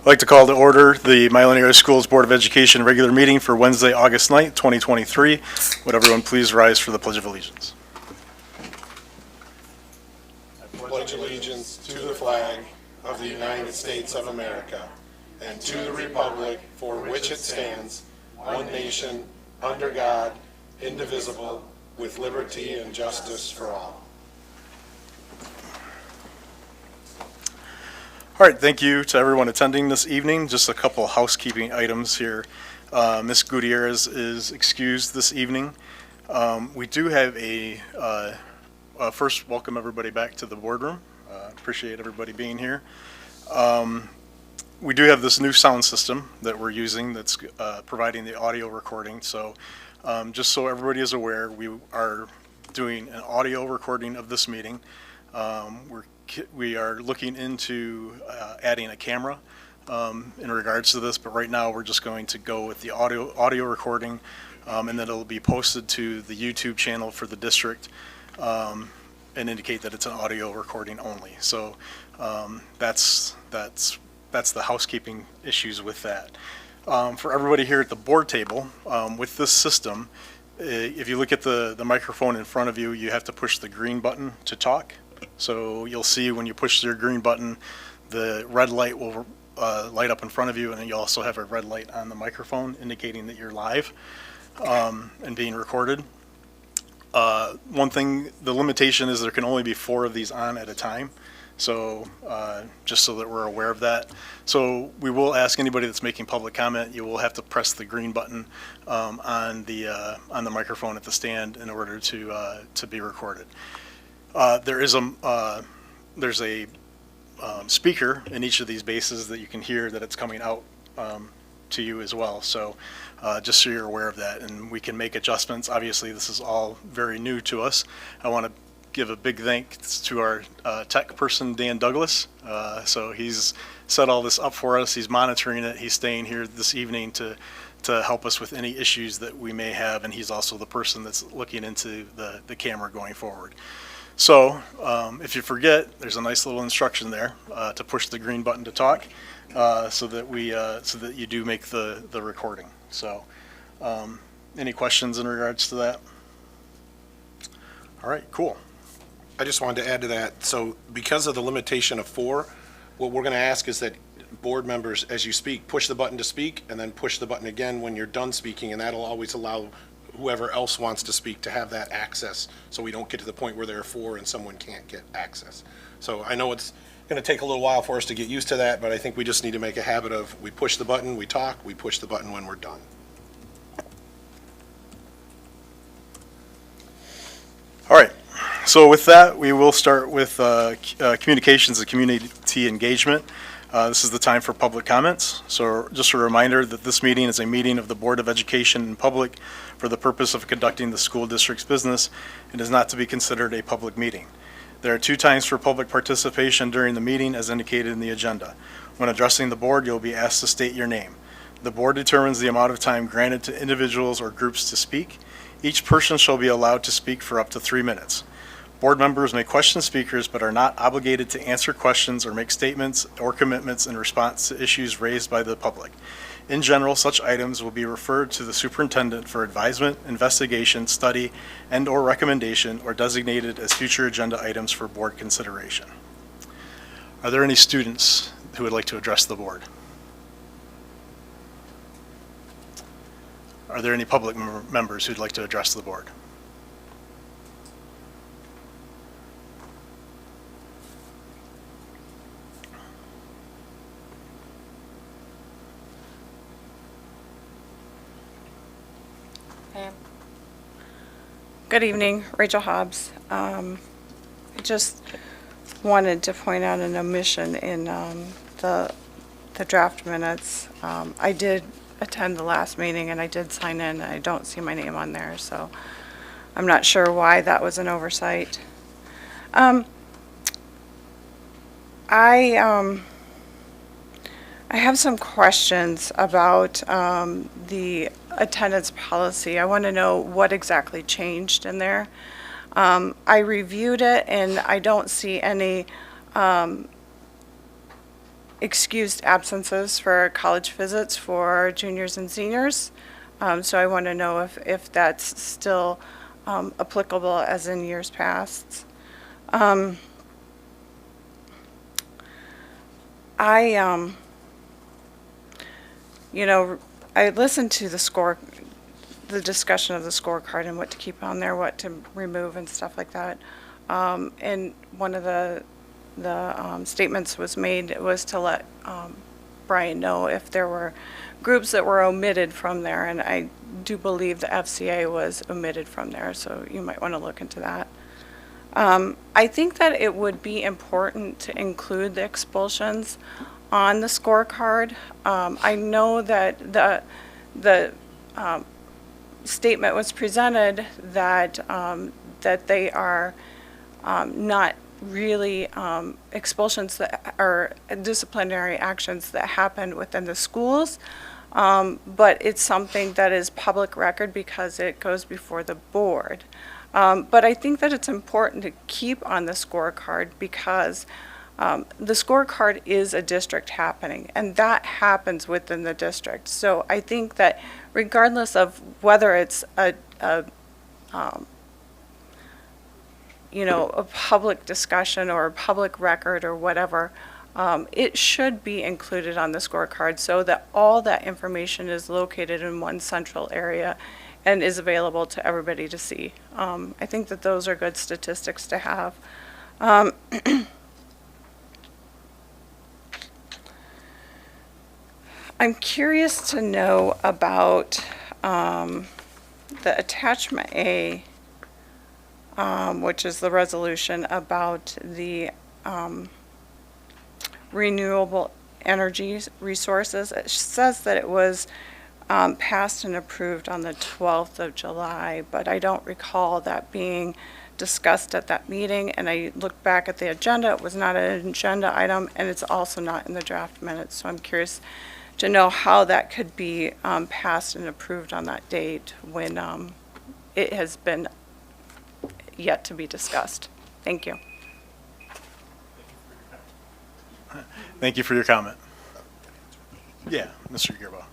like to call to order the Milan Area Schools Board of Education regular meeting for Wednesday, August 9th, 2023. Would everyone please rise for the Pledge of Allegiance? I pledge allegiance to the flag of the United States of America and to the republic for which it stands, one nation, under God, indivisible, with liberty and justice for all. All right, thank you to everyone attending this evening. Just a couple housekeeping items here. Ms. Gutierrez is excused this evening. We do have first, welcome everybody back to the boardroom. Appreciate everybody being here. We do have this new sound system that we're using that's providing the audio recording. So just so everybody is aware, we are doing an audio recording of this meeting. We are looking into adding a camera in regards to this, but right now we're just going to go with the audio recording, and then it'll be posted to the YouTube channel for the district and indicate that it's an audio recording only. So that's the housekeeping issues with that. For everybody here at the board table, with this system, if you look at the microphone in front of you, you have to push the green button to talk. So you'll see when you push your green button, the red light will light up in front of you, and then you also have a red light on the microphone indicating that you're live and being recorded. One thing, the limitation is there can only be 4 of these on at a time. So just so that we're aware of that. So we will ask anybody that's making public comment, you will have to press the green button on the microphone at the stand in order to be recorded. There's a speaker in each of these bases that you can hear that it's coming out to you as well. So just so you're aware of that, and we can make adjustments. Obviously, this is all very new to us. I want to give a big thanks to our tech person, Dan Douglas. So he's set all this up for us. He's monitoring it. He's staying here this evening to help us with any issues that we may have, and he's also the person that's looking into the camera going forward. So if you forget, there's a nice little instruction there to push the green button to talk, so that you do make the recording. So any questions in regards to that? All right, cool. I just wanted to add to that. So because of the limitation of 4, what we're going to ask is that board members, as you speak, push the button to speak, and then push the button again when you're done speaking, and that'll always allow whoever else wants to speak to have that access, so we don't get to the point where there are 4 and someone can't get access. So I know it's going to take a little while for us to get used to that, but I think we just need to make a habit of we push the button, we talk, we push the button when we're done. All right. So with that, we will start with communications and community engagement. This is the time for public comments. So just a reminder that this meeting is a meeting of the Board of Education in public for the purpose of conducting the school district's business. It is not to be considered a public meeting. There are 2 times for public participation during the meeting as indicated in the agenda. When addressing the board, you'll be asked to state your name. The board determines the amount of time granted to individuals or groups to speak. Each person shall be allowed to speak for up to 3 minutes. Board members may question speakers but are not obligated to answer questions or make statements or commitments in response to issues raised by the public. In general, such items will be referred to the superintendent for advisement, investigation, study, and/or recommendation, or designated as future agenda items for board consideration. Are there any students who would like to address the board? Are there any public members who'd like to address the board? Good evening, Rachel Hobbs. I just wanted to point out an omission in the draft minutes. I did attend the last meeting and I did sign in. I don't see my name on there, so I'm not sure why that was an oversight. I have some questions about the attendance policy. I want to know what exactly changed in there. I reviewed it and I don't see any excused absences for college visits for juniors and seniors. So I want to know if that's still applicable as in years past. I, I listened to the discussion of the scorecard and what to keep on there, what to remove and stuff like that. And one of the statements was made was to let Brian know if there were groups that were omitted from there, and I do believe the FCA was omitted from there, so you might want to look into that. I think that it would be important to include the expulsions on the scorecard. I know that the statement was presented that that they are not really expulsions that are disciplinary actions that happen within the schools, but it's something that is public record because it goes before the board. But I think that it's important to keep on the scorecard because the scorecard is a district happening, and that happens within the district. So I think that regardless of whether it's a public discussion or a public record or whatever, it should be included on the scorecard so that all that information is located in one central area and is available to everybody to see. I think that those are good statistics to have. I'm curious to know about the attachment A, which is the resolution about the renewable energy resources. It says that it was passed and approved on the 12th of July, but I don't recall that being discussed at that meeting. And I looked back at the agenda, it was not an agenda item, and it's also not in the draft minutes. So I'm curious to know how that could be passed and approved on that date when it has been yet to be discussed. Thank you. Thank you for your comment. Yeah, Mr. Gerbo.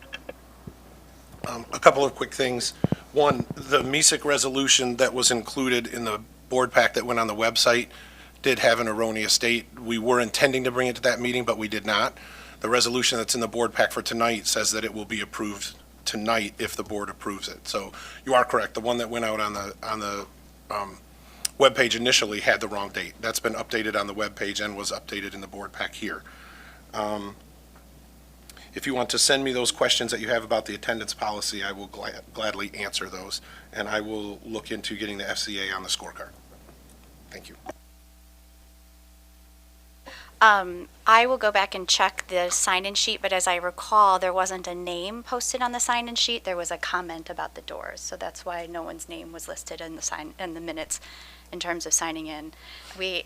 A couple of quick things. One, the MESIC resolution that was included in the board pack that went on the website did have an erroneous date. We were intending to bring it to that meeting, but we did not. The resolution that's in the board pack for tonight says that it will be approved tonight if the board approves it. So you are correct. The one that went out on the webpage initially had the wrong date. That's been updated on the webpage and was updated in the board pack here. If you want to send me those questions that you have about the attendance policy, I will gladly answer those, and I will look into getting the FCA on the scorecard. Thank you. I will go back and check the sign-in sheet, but as I recall, there wasn't a name posted on the sign-in sheet. There was a comment about the doors, so that's why no one's name was listed in the minutes in terms of signing in. We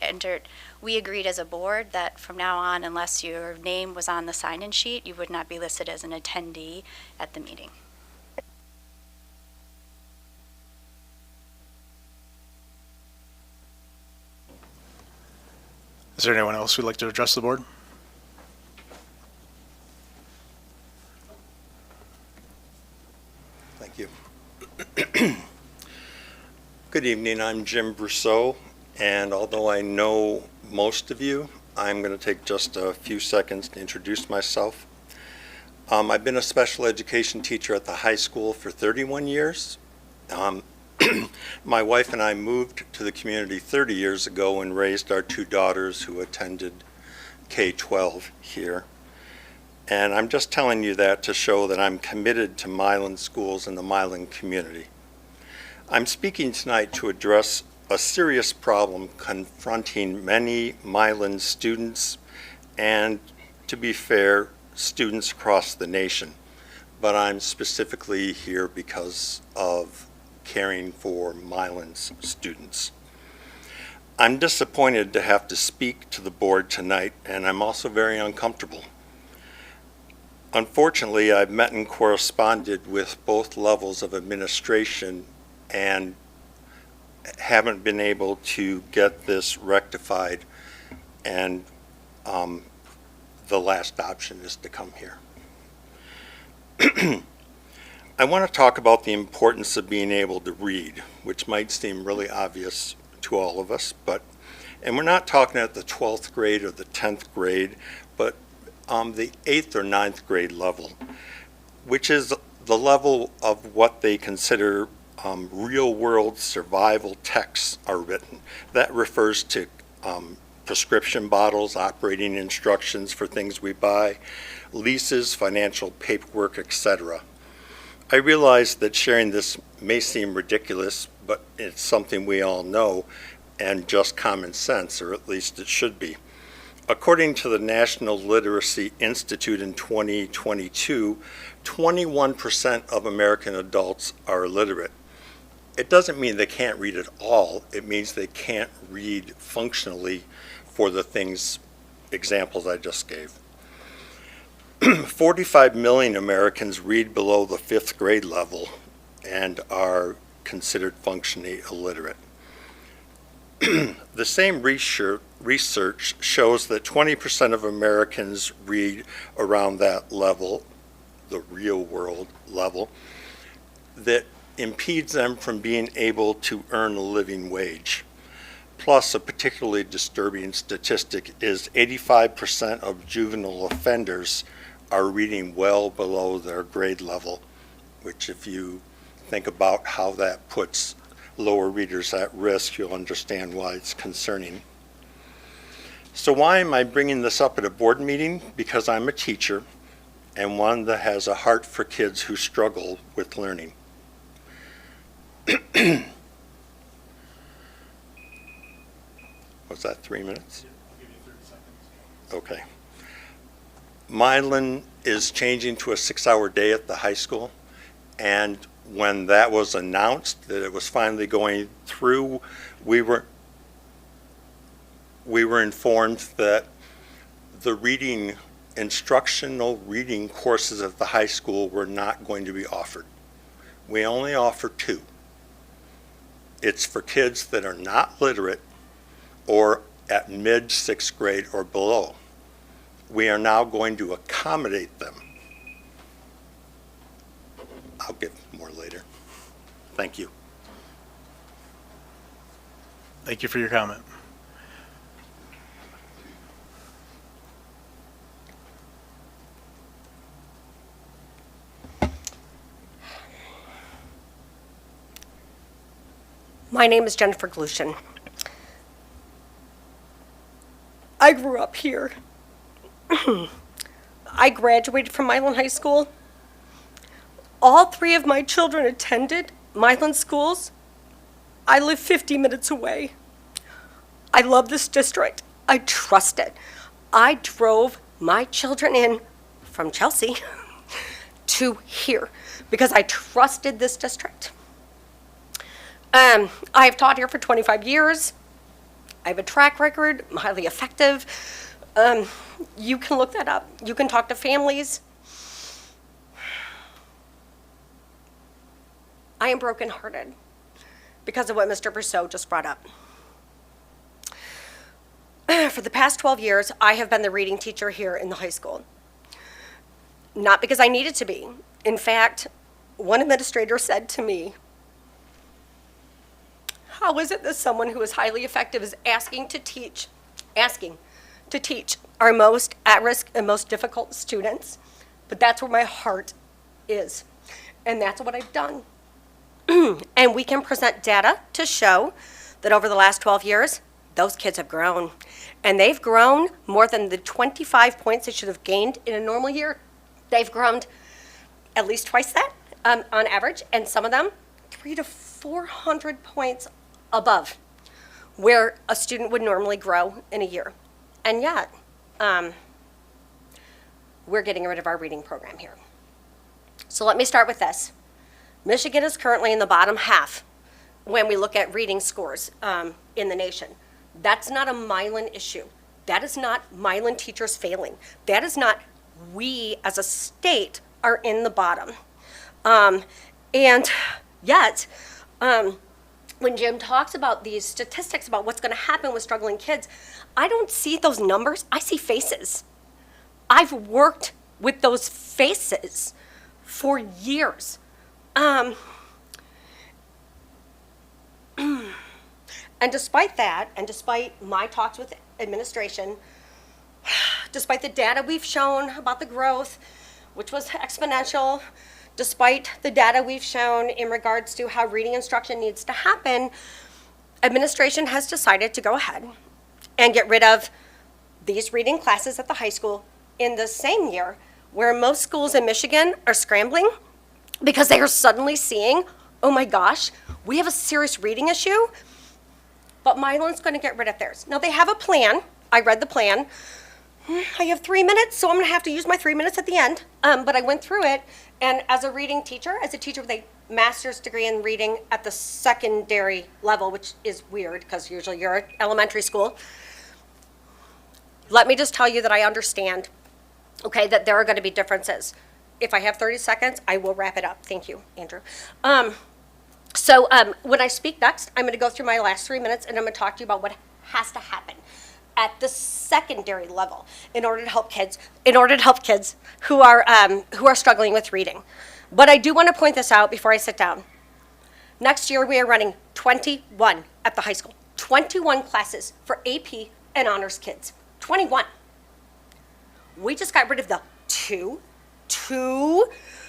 agreed as a board that from now on, unless your name was on the sign-in sheet, you would not be listed as an attendee at the meeting. Is there anyone else who'd like to address the board? Thank you. Good evening, I'm Jim Brousseau, and although I know most of you, I'm going to take just a few seconds to introduce myself. I've been a special education teacher at the high school for 31 years. My wife and I moved to the community 30 years ago and raised our two daughters who attended K-12 here. And I'm just telling you that to show that I'm committed to Milan schools and the Milan community. I'm speaking tonight to address a serious problem confronting many Milan students and, to be fair, students across the nation. But I'm specifically here because of caring for Milan's students. I'm disappointed to have to speak to the board tonight, and I'm also very uncomfortable. Unfortunately, I've met and corresponded with both levels of administration and haven't been able to get this rectified, and the last option is to come here. I want to talk about the importance of being able to read, which might seem really obvious to all of us, and we're not talking at the 12th grade or the 10th grade, but the 8th or 9th grade level, which is the level of what they consider real-world survival texts are written. That refers to prescription bottles, operating instructions for things we buy, leases, financial paperwork, etc. I realize that sharing this may seem ridiculous, but it's something we all know and just common sense, or at least it should be. According to the National Literacy Institute in 2022, 21% of American adults are illiterate. It doesn't mean they can't read at all. It means they can't read functionally for the examples I just gave. 45 million Americans read below the 5th grade level and are considered functionally illiterate. The same research shows that 20% of Americans read around that level, the real world level, that impedes them from being able to earn a living wage. Plus, a particularly disturbing statistic is 85% of juvenile offenders are reading well below their grade level, which if you think about how that puts lower readers at risk, you'll understand why it's concerning. So why am I bringing this up at a board meeting? Because I'm a teacher and one that has a heart for kids who struggle with learning. Was that 3 minutes? I'll give you 30 seconds. Okay. Milan is changing to a 6-hour day at the high school, and when that was announced that it was finally going through, we were informed that the instructional reading courses at the high school were not going to be offered. We only offer 2. It's for kids that are not literate or at mid-6th grade or below. We are now going to accommodate them. I'll give more later. Thank you. Thank you for your comment. My name is Jennifer Glushin. I grew up here. I graduated from Milan High School. All 3 of my children attended Milan schools. I live 50 minutes away. I love this district. I trust it. I drove my children in from Chelsea to here because I trusted this district. I have taught here for 25 years. I have a track record. I'm highly effective. You can look that up. You can talk to families. I am brokenhearted because of what Mr. Brousseau just brought up. For the past 12 years, I have been the reading teacher here in the high school. Not because I needed to be. In fact, one administrator said to me, "How is it that someone who is highly effective is asking to teach our most at-risk and most difficult students?" But that's where my heart is. And that's what I've done. And we can present data to show that over the last 12 years, those kids have grown. And they've grown more than the 25 points they should have gained in a normal year. They've grown at least twice that on average, and some of them 300 to 400 points above where a student would normally grow in a year. And yet, we're getting rid of our reading program here. So let me start with this. Michigan is currently in the bottom half when we look at reading scores in the nation. That's not a Milan issue. That is not Milan teachers failing. That is not we as a state are in the bottom. And yet, when Jim talks about these statistics about what's going to happen with struggling kids, I don't see those numbers. I see faces. I've worked with those faces for years. And despite that, and despite my talks with administration, despite the data we've shown about the growth, which was exponential, despite the data we've shown in regards to how reading instruction needs to happen, administration has decided to go ahead and get rid of these reading classes at the high school in the same year where most schools in Michigan are scrambling because they are suddenly seeing, oh my gosh, we have a serious reading issue, but Milan's going to get rid of theirs. Now, they have a plan. I read the plan. I have 3 minutes, so I'm going to have to use my 3 minutes at the end. But I went through it, and as a reading teacher, as a teacher with a master's degree in reading at the secondary level, which is weird because usually you're at elementary school, let me just tell you that I understand, okay, that there are going to be differences. If I have 30 seconds, I will wrap it up. Thank you, Andrew. So when I speak next, I'm going to go through my last 3 minutes, and I'm going to talk to you about what has to happen at the secondary level in order to help kids who are struggling with reading. But I do want to point this out before I sit down. Next year, we are running 21 at the high school, 21 classes for AP and honors kids. 21. We just got rid of the two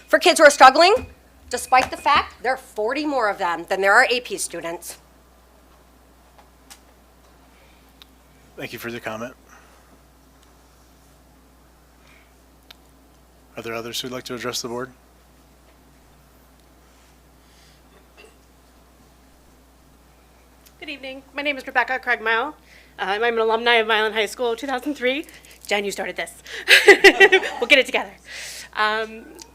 for kids who are struggling, despite the fact there are 40 more of them than there are AP students. Thank you for the comment. Are there others who'd like to address the board? Good evening. My name is Rebecca Craigmile. I'm an alumni of Milan High School 2003. Jen, you started this. We'll get it together.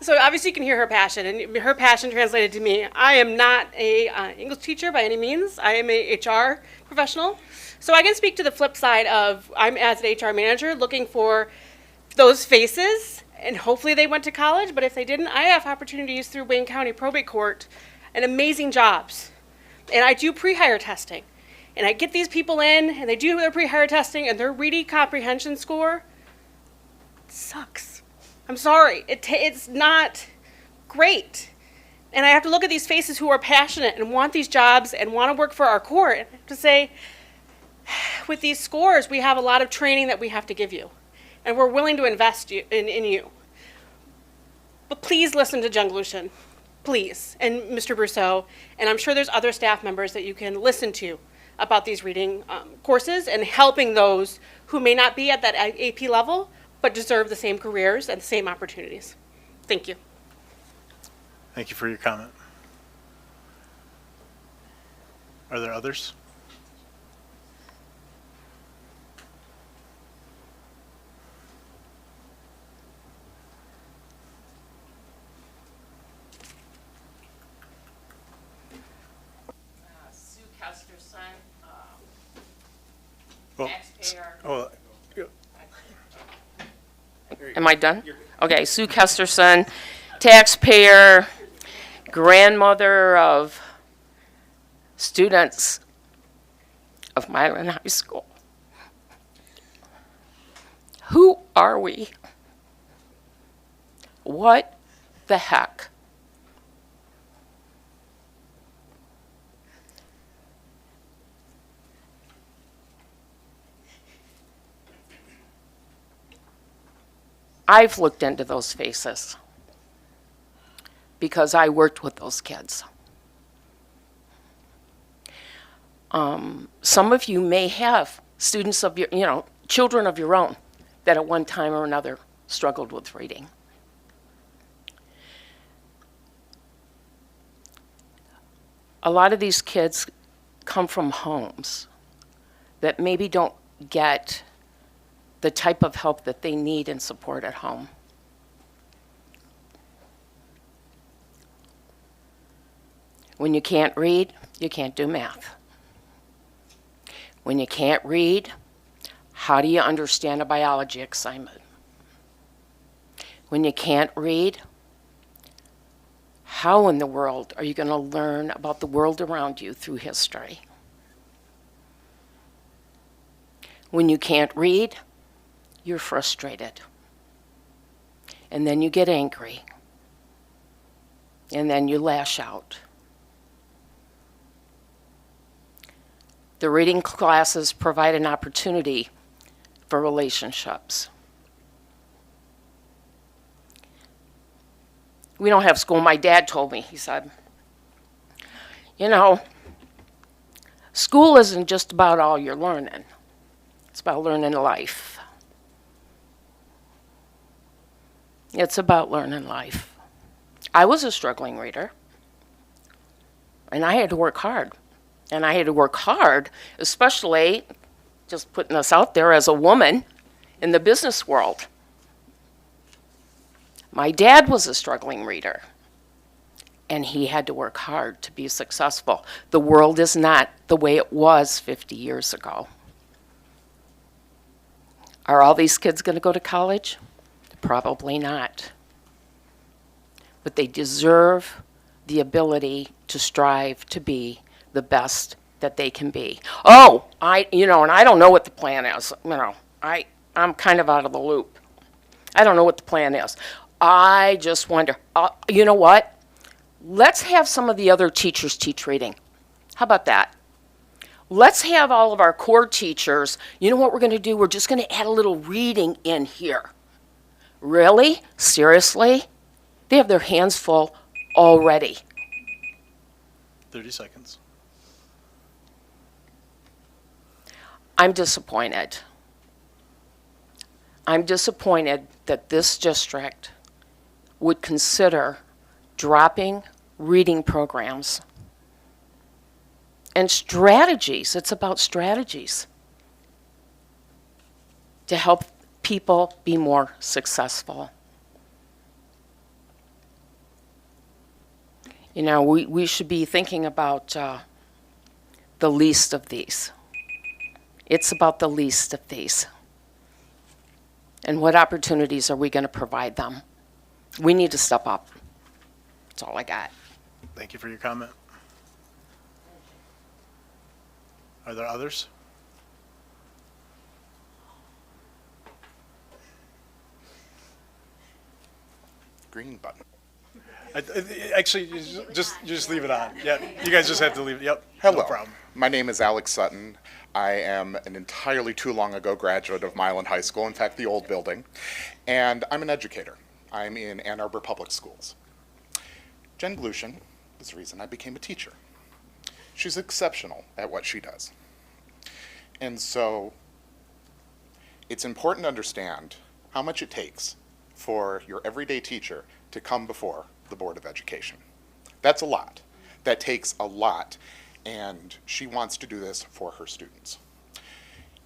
So obviously you can hear her passion, and her passion translated to me. I am not a English teacher by any means. I am a HR professional. So I can speak to the flip side of I'm as an HR manager looking for those faces, and hopefully they went to college, but if they didn't, I have opportunities through Wayne County Probate Court and amazing jobs. And I do pre-hire testing. And I get these people in, and they do their pre-hire testing, and their reading comprehension score sucks. I'm sorry. It's not great. And I have to look at these faces who are passionate and want these jobs and want to work for our court and to say, with these scores, we have a lot of training that we have to give you. And we're willing to invest in you. But please listen to Jen Glushin. Please. And Mr. Brousseau. And I'm sure there's other staff members that you can listen to about these reading courses and helping those who may not be at that AP level but deserve the same careers and the same opportunities. Thank you. Thank you for your comment. Are there others? Sue Kesterson, Oh, taxpayer. oh, Am I done? Okay, Sue Kesterson, taxpayer, grandmother of students of Milan High School. Who are we? What the heck? I've looked into those faces because I worked with those kids. Some of you may have students of your, children of your own that at one time or another struggled with reading. A lot of these kids come from homes that maybe don't get the type of help that they need and support at home. When you can't read, you can't do math. When you can't read, how do you understand a biology assignment? When you can't read, how in the world are you going to learn about the world around you through history? When you can't read, you're frustrated. and then you get angry, and then you lash out. The reading classes provide an opportunity for relationships. We don't have school. My dad told me, he said, you know, school isn't just about all your learning. It's about learning life. It's about learning life. I was a struggling reader, and I had to work hard. And I had to work hard, especially, just putting this out there, as a woman in the business world. My dad was a struggling reader, and he had to work hard to be successful. The world is not the way it was 50 years ago. Are all these kids going to go to college? Probably not. But they deserve the ability to strive to be the best that they can be. Oh, and I don't know what the plan is. I'm kind of out of the loop. I don't know what the plan is. I just wonder, you know what? Let's have some of the other teachers teach reading. How about that? Let's have all of our core teachers, you know what we're going to do? We're just going to add a little reading in here. Really? Seriously? They have their hands full already. 30 seconds. I'm disappointed. I'm disappointed that this district would consider dropping reading programs and strategies. It's about strategies to help people be more successful. We should be thinking about the least of these. It's about the least of these. And what opportunities are we going to provide them? We need to step up. That's all I got. Thank you for your comment. Are there others? Green button. Actually, you just leave it on. Yeah, you guys just have to leave it. Yep. Hello. No problem. My name is Alex Sutton. I am an entirely too long ago graduate of Milan High School, in fact, the old building, and I'm an educator. I'm in Ann Arbor Public Schools. Jen Glushin is the reason I became a teacher. She's exceptional at what she does. And so it's important to understand how much it takes for your everyday teacher to come before the Board of Education. That's a lot. That takes a lot, and she wants to do this for her students.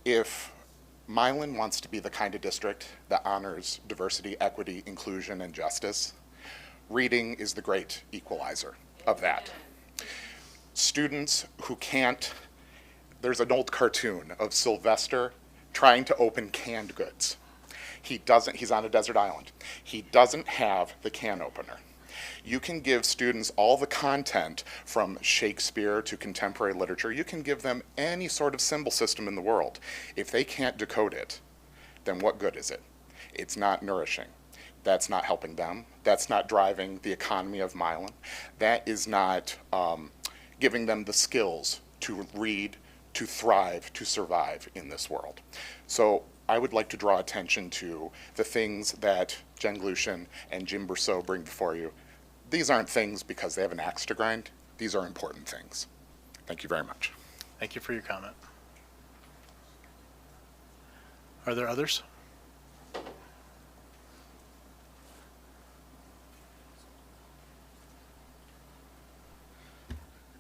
If Milan wants to be the kind of district that honors diversity, equity, inclusion, and justice, reading is the great equalizer of that. Students who can't, there's an old cartoon of Sylvester trying to open canned goods. He's on a desert island. He doesn't have the can opener. You can give students all the content from Shakespeare to contemporary literature. You can give them any sort of symbol system in the world. If they can't decode it, then what good is it? It's not nourishing. That's not helping them. That's not driving the economy of Milan. That is not giving them the skills to read, to thrive, to survive in this world. So I would like to draw attention to the things that Jen Glushin and Jim Brousseau bring before you. These aren't things because they have an axe to grind. These are important things. Thank you very much. Thank you for your comment. Are there others?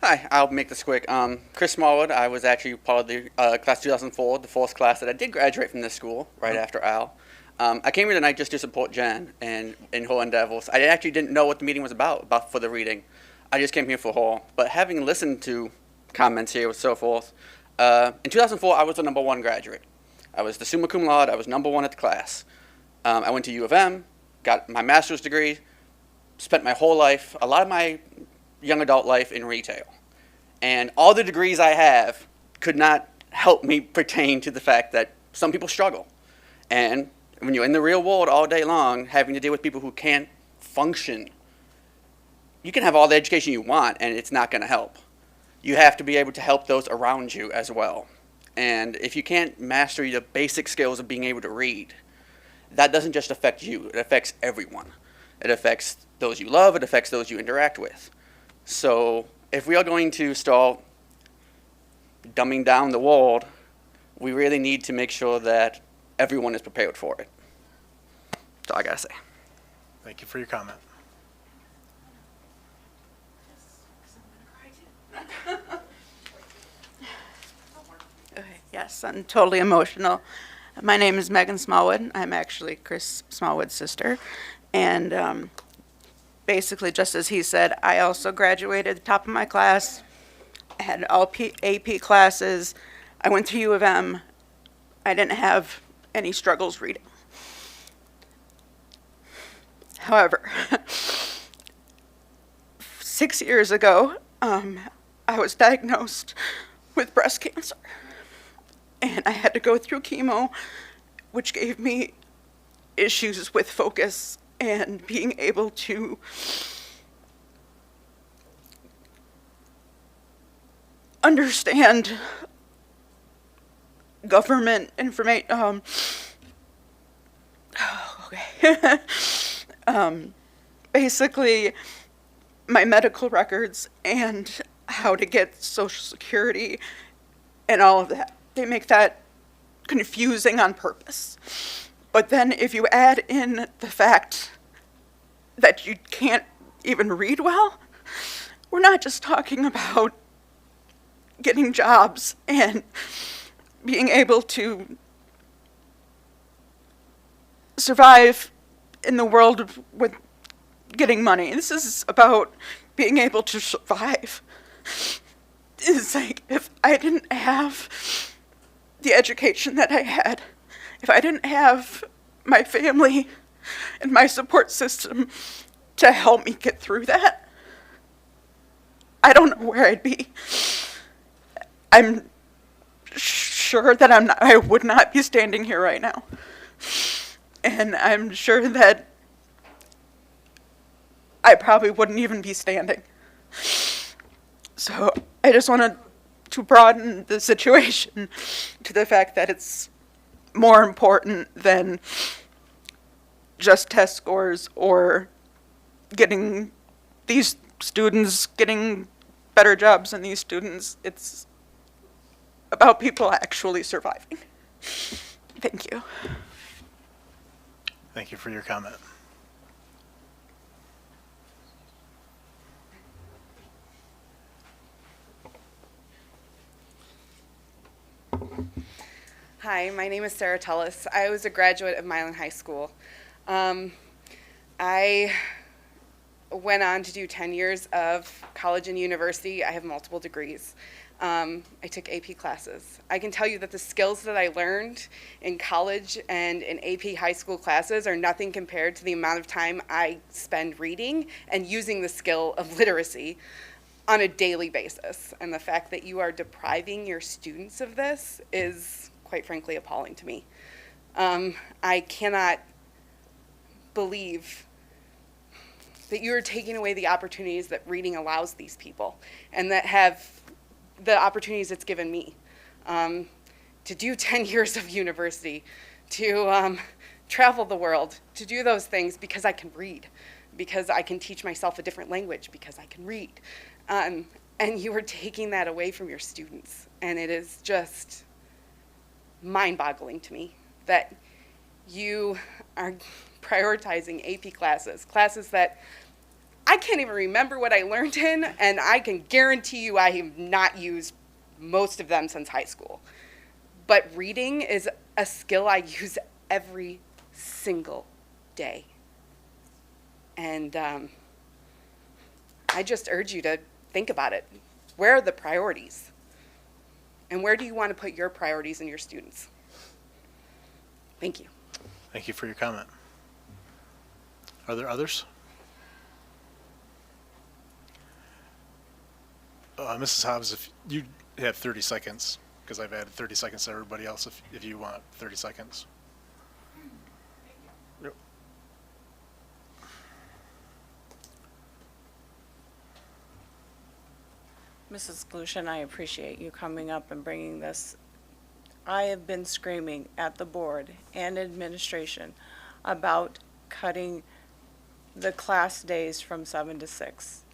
Hi, I'll make this quick. Chris Smallwood, I was actually part of the class 2004, the fourth class that I did graduate from this school right after Al. I came here tonight just to support Jen and in her endeavors. I actually didn't know what the meeting was about for the reading. I just came here for her. But having listened to comments here and so forth, in 2004, I was the #1 graduate. I was the summa cum laude. I was #1 at the class. I went to U of M, got my master's degree, spent my whole life, a lot of my young adult life in retail. And all the degrees I have could not help me pertain to the fact that some people struggle. And When you're in the real world all day long, having to deal with people who can't function, you can have all the education you want, and it's not going to help. You have to be able to help those around you as well. And if you can't master the basic skills of being able to read, that doesn't just affect you, it affects everyone. It affects those you love, it affects those you interact with. So if we are going to start dumbing down the world, we really need to make sure that everyone is prepared for it. That's all I gotta say. Thank you for your comment. Okay, yes, I'm totally emotional. My name is Megan Smallwood. I'm actually Chris Smallwood's sister. And basically, just as he said, I also graduated at the top of my class, had all AP classes. I went to U of M. I didn't have any struggles reading. However, 6 years ago, I was diagnosed with breast cancer. And I had to go through chemo, which gave me issues with focus and being able to understand government information. Okay. Basically, my medical records and how to get Social Security and all of that. They make that confusing on purpose. But then if you add in the fact that you can't even read well, we're not just talking about getting jobs and being able to survive in the world with getting money. This is about being able to survive. It's like, if I didn't have the education that I had, if I didn't have my family and my support system to help me get through that, I don't know where I'd be. I'm sure that I would not be standing here right now. And I'm sure that I probably wouldn't even be standing. So I just wanted to broaden the situation to the fact that it's more important than just test scores or getting these students getting better jobs than these students. It's about people actually surviving. Thank you. Thank you for your comment. Hi, my name is Sarah Tullis. I was a graduate of Milan High School. I went on to do 10 years of college and university. I have multiple degrees. I took AP classes. I can tell you that the skills that I learned in college and in AP high school classes are nothing compared to the amount of time I spend reading and using the skill of literacy on a daily basis. And the fact that you are depriving your students of this is, quite frankly, appalling to me. I cannot believe that you are taking away the opportunities that reading allows these people and that have the opportunities it's given me to do 10 years of university, to travel the world, to do those things because I can read, because I can teach myself a different language, because I can read. And you are taking that away from your students. And it is just mind-boggling to me that you are prioritizing AP classes that I can't even remember what I learned in, and I can guarantee you I have not used most of them since high school. But reading is a skill I use every single day. And I just urge you to think about it. Where are the priorities? And where do you want to put your priorities in your students? Thank you. Thank you for your comment. Are there others? Mrs. Hobbs, if you have 30 seconds, because I've added 30 seconds to everybody else, if you want 30 seconds. Mrs. Glushin, I appreciate you coming up and bringing this. I have been screaming at the board and administration about cutting the class days from 7 to 6.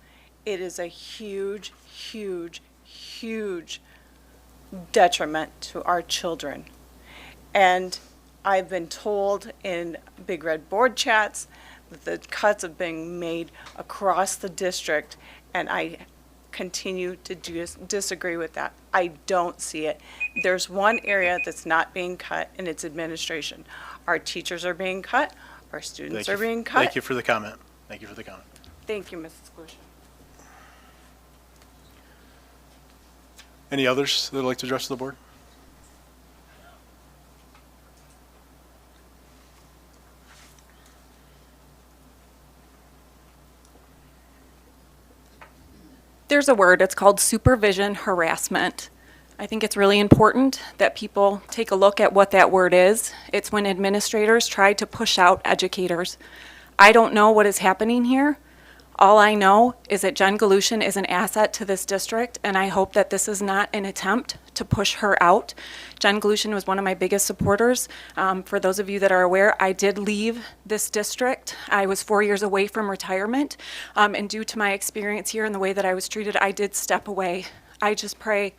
It is a huge, huge, huge detriment to our children. And I've been told in Big Red Board chats that the cuts have been made across the district, and I continue to disagree with that. I don't see it. There's one area that's not being cut, and it's administration. Our teachers are being cut, our students are being cut. Thank you for the comment. Thank you for the comment. Thank you, Mrs. Glushin. Any others that would like to address the board? There's a word, it's called supervision harassment. I think it's really important that people take a look at what that word is. It's when administrators try to push out educators. I don't know what is happening here. All I know is that Jen Galushin is an asset to this district, and I hope that this is not an attempt to push her out. Jen Galushin was one of my biggest supporters. For those of you that are aware, I did leave this district. I was 4 years away from retirement, and due to my experience here and the way that I was treated, I did step away. I just pray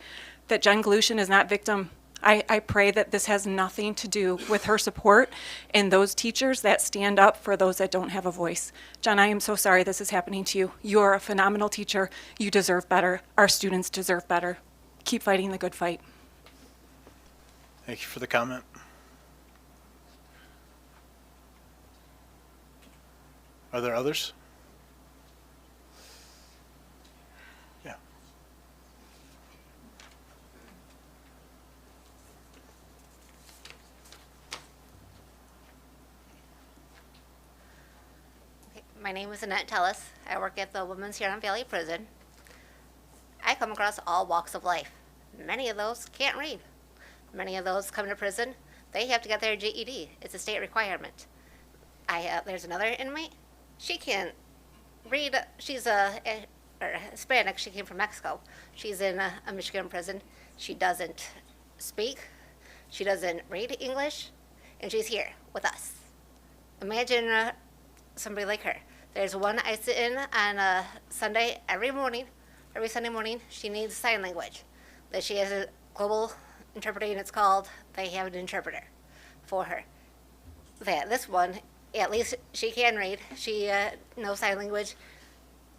that Jen Galushin is not victim. I pray that this has nothing to do with her support and those teachers that stand up for those that don't have a voice. Jen, I am so sorry this is happening to you. You are a phenomenal teacher. You deserve better. Our students deserve better. Keep fighting the good fight. Thank you for the comment. Are there others? Yeah. My name is Annette Tellis. I work at the Women's Huron Valley Prison. I come across all walks of life. Many of those can't read. Many of those come to prison. They have to get their GED. It's a state requirement. There's another inmate. She can't read. She's Hispanic. She came from Mexico. She's in a Michigan prison. She doesn't speak. She doesn't read English. And she's here with us. Imagine somebody like her. There's one I sit in on a Sunday every Sunday morning. She needs sign language. That she has a global interpreting, it's called. They have an interpreter for her. This one, at least she can read. She knows sign language.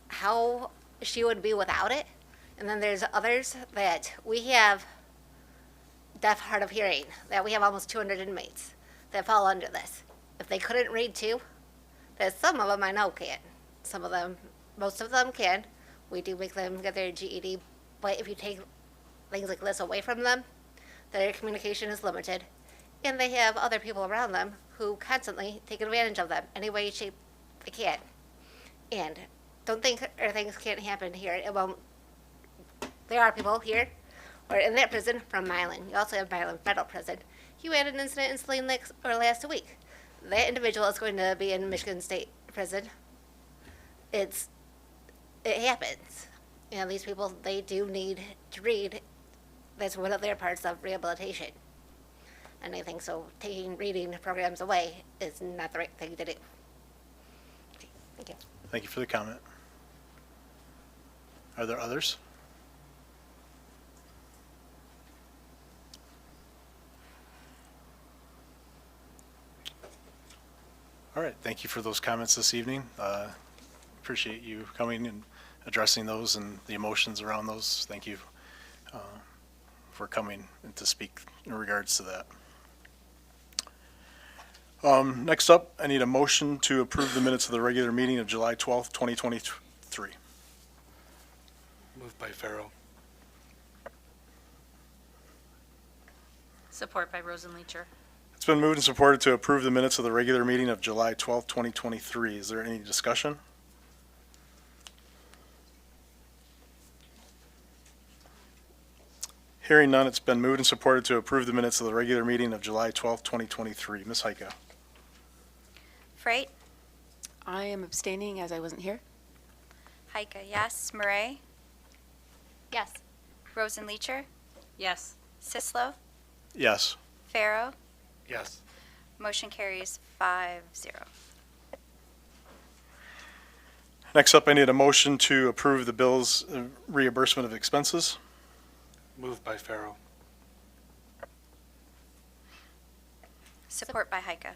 How she would be without it. And then there's others that we have deaf, hard of hearing, that we have almost 200 inmates that fall under this. If they couldn't read too, there's some of them I know can. Some of them, most of them can. We do make them get their GED, but if you take things like this away from them, their communication is limited, and they have other people around them who constantly take advantage of them any way, shape they can. And don't think things can't happen here. It won't. There are people here or in that prison from Milan. You also have Milan Federal Prison. You had an incident in Saline Lake last week. That individual is going to be in Michigan State Prison. It happens. You know, these people, they do need to read. That's one of their parts of rehabilitation. And I think so taking reading programs away is not the right thing to do. Okay, thank you. Thank you for the comment. Are there others? All right, thank you for those comments this evening. Appreciate you coming and addressing those and the emotions around those. Thank you for coming and to speak in regards to that. Next up, I need a motion to approve the minutes of the regular meeting of July 12th, 2023. Moved by Farrell. Support by Rosenleacher. It's been moved and supported to approve the minutes of the regular meeting of July 12th, 2023. Is there any discussion? Hearing none, it's been moved and supported to approve the minutes of the regular meeting of July 12th, 2023. Ms. Heike. Freit, I am abstaining as I wasn't here. Heike, yes. Murray, Yes. Rosenleacher, Yes. Sislo, Yes. Pharaoh. Yes. Motion carries 5-0. Next up, I need a motion to approve the bills reimbursement of expenses. Moved by Pharaoh. Support by Heike.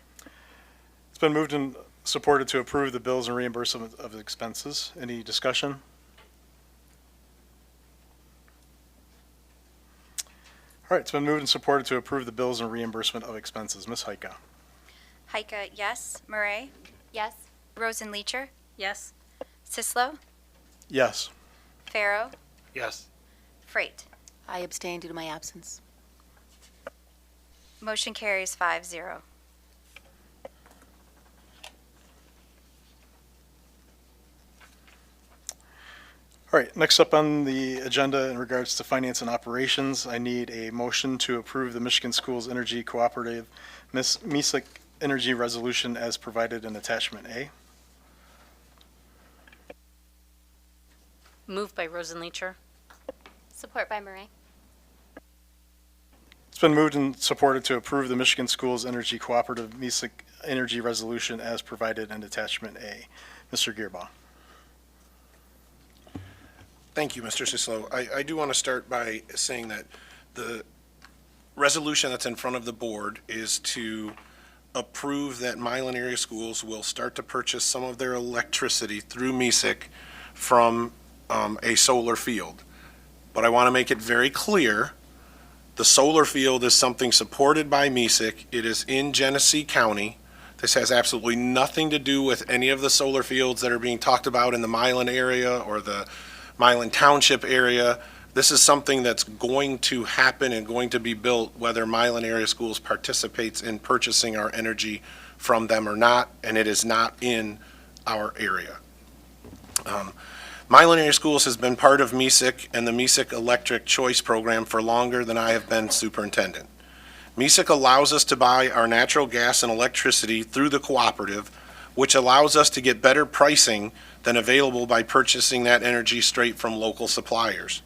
It's been moved and supported to approve the bills and reimbursement of expenses. Any discussion? All right, it's been moved and supported to approve the bills and reimbursement of expenses. Ms. Heike? Heike, yes. Murray, Yes. Rosenleacher, Yes. Sislo, Yes. Pharaoh, Yes. Freight. I abstain due to my absence. Motion carries 5-0. All right, next up on the agenda in regards to finance and operations, I need a motion to approve the Michigan Schools Energy Cooperative MESIC Energy Resolution as provided in Attachment A. Moved by Rosenleacher. Support by Murray. It's been moved and supported to approve the Michigan Schools Energy Cooperative MESIC Energy Resolution as provided in Attachment A. Mr. Gearbaugh. Thank you, Mr. Sislo. I do want to start by saying that the resolution that's in front of the board is to approve that Milan area schools will start to purchase some of their electricity through MESIC from a solar field. But I want to make it very clear, the solar field is something supported by MESIC. It is in Genesee County. This has absolutely nothing to do with any of the solar fields that are being talked about in the Milan area or the Milan Township area. This is something that's going to happen and going to be built whether Milan area schools participates in purchasing our energy from them or not, and it is not in our area. Milan area schools has been part of MESIC and the MESIC Electric Choice Program for longer than I have been superintendent. MESIC allows us to buy our natural gas and electricity through the cooperative, which allows us to get better pricing than available by purchasing that energy straight from local suppliers.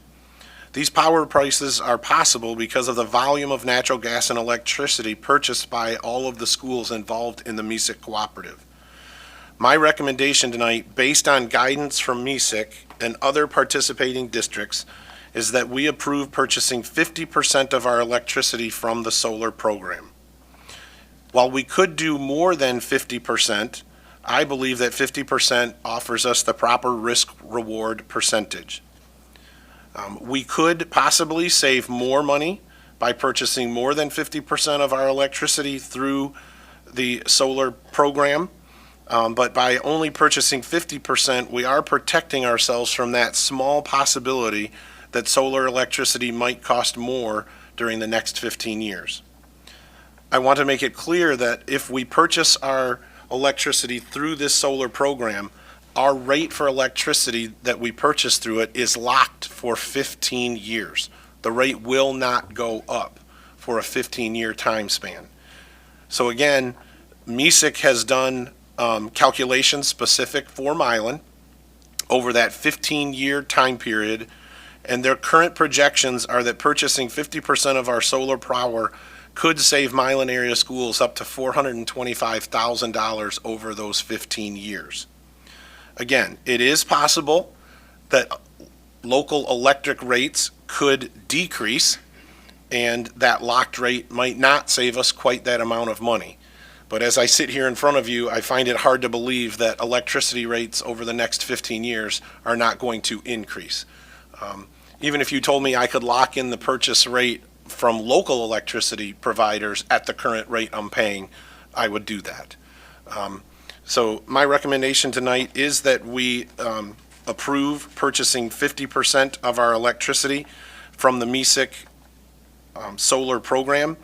These power prices are possible because of the volume of natural gas and electricity purchased by all of the schools involved in the MESIC cooperative. My recommendation tonight, based on guidance from MESIC and other participating districts, is that we approve purchasing 50% of our electricity from the solar program. While we could do more than 50%, I believe that 50% offers us the proper risk-reward percentage. We could possibly save more money by purchasing more than 50% of our electricity through the solar program, but by only purchasing 50%, we are protecting ourselves from that small possibility that solar electricity might cost more during the next 15 years. I want to make it clear that if we purchase our electricity through this solar program, our rate for electricity that we purchase through it is locked for 15 years. The rate will not go up for a 15-year time span. So again, MESIC has done calculations specific for Milan over that 15-year time period, and their current projections are that purchasing 50% of our solar power could save Milan area schools up to $425,000 over those 15 years. Again, it is possible that local electric rates could decrease and that locked rate might not save us quite that amount of money. But as I sit here in front of you, I find it hard to believe that electricity rates over the next 15 years are not going to increase. Even if you told me I could lock in the purchase rate from local electricity providers at the current rate I'm paying, I would do that. So my recommendation tonight is that we approve purchasing 50% of our electricity from the MESIC solar program.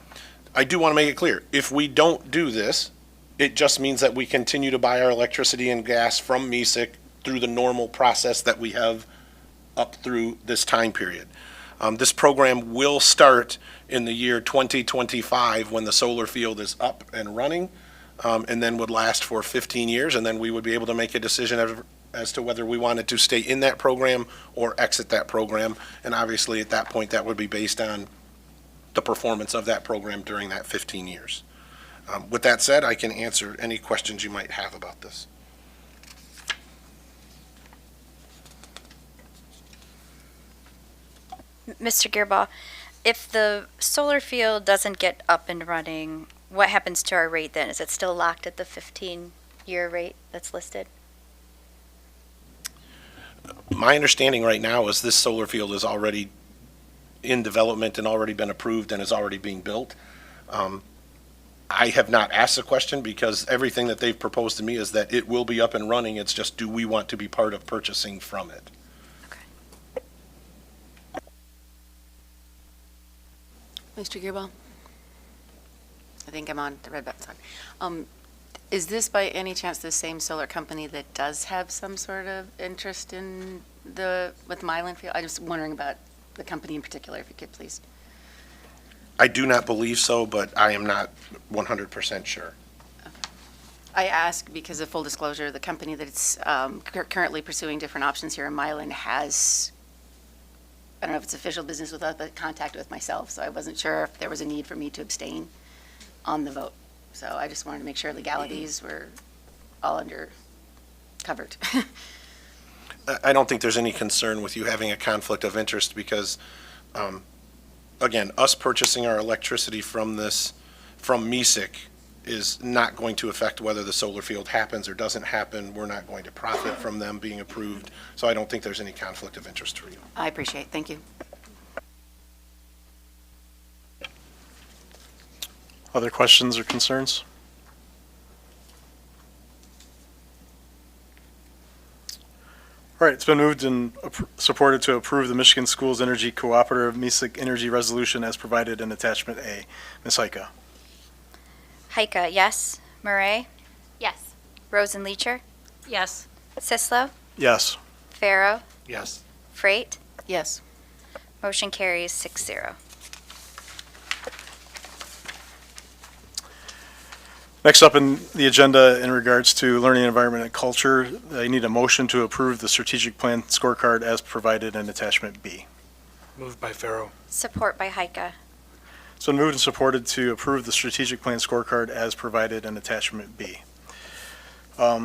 I do want to make it clear, if we don't do this, it just means that we continue to buy our electricity and gas from MESIC through the normal process that we have up through this time period. This program will start in the year 2025 when the solar field is up and running, and then would last for 15 years, and then we would be able to make a decision as to whether we wanted to stay in that program or exit that program. And obviously, at that point, that would be based on the performance of that program during that 15 years. With that said, I can answer any questions you might have about this. Mr. Gearbaugh, if the solar field doesn't get up and running, what happens to our rate then? Is it still locked at the 15-year rate that's listed? My understanding right now is this solar field is already in development and already been approved and is already being built. I have not asked the question because everything that they've proposed to me is that it will be up and running. It's just, do we want to be part of purchasing from it? Mr. Gearbaugh? I think I'm on the red button. Sorry. Is this by any chance the same solar company that does have some sort of interest in with Mylan Field? I'm just wondering about the company in particular, if you could please. I do not believe so, but I am not 100% sure. I ask because of full disclosure, the company that's currently pursuing different options here in Mylan has, I don't know if it's official business with us, but contact with myself, so I wasn't sure if there was a need for me to abstain on the vote. So I just wanted to make sure legalities were all covered. I don't think there's any concern with you having a conflict of interest because, again, us purchasing our electricity from MESIC is not going to affect whether the solar field happens or doesn't happen. We're not going to profit from them being approved. So I don't think there's any conflict of interest for you. I appreciate it. Thank you. Other questions or concerns? All right, it's been moved and supported to approve the Michigan Schools Energy Cooperative MESIC Energy Resolution as provided in Attachment A. Ms. Heika? Heika, yes. Murray? Yes. Rosenleacher? Yes. Sislo? Yes. Farrow? Yes. Freight? Yes. Motion carries 6-0. Next up in the agenda in regards to learning environment and culture, I need a motion to approve the strategic plan scorecard as provided in Attachment B. Moved by Farrow. Support by Heika. So moved and supported to approve the strategic plan scorecard as provided in Attachment B.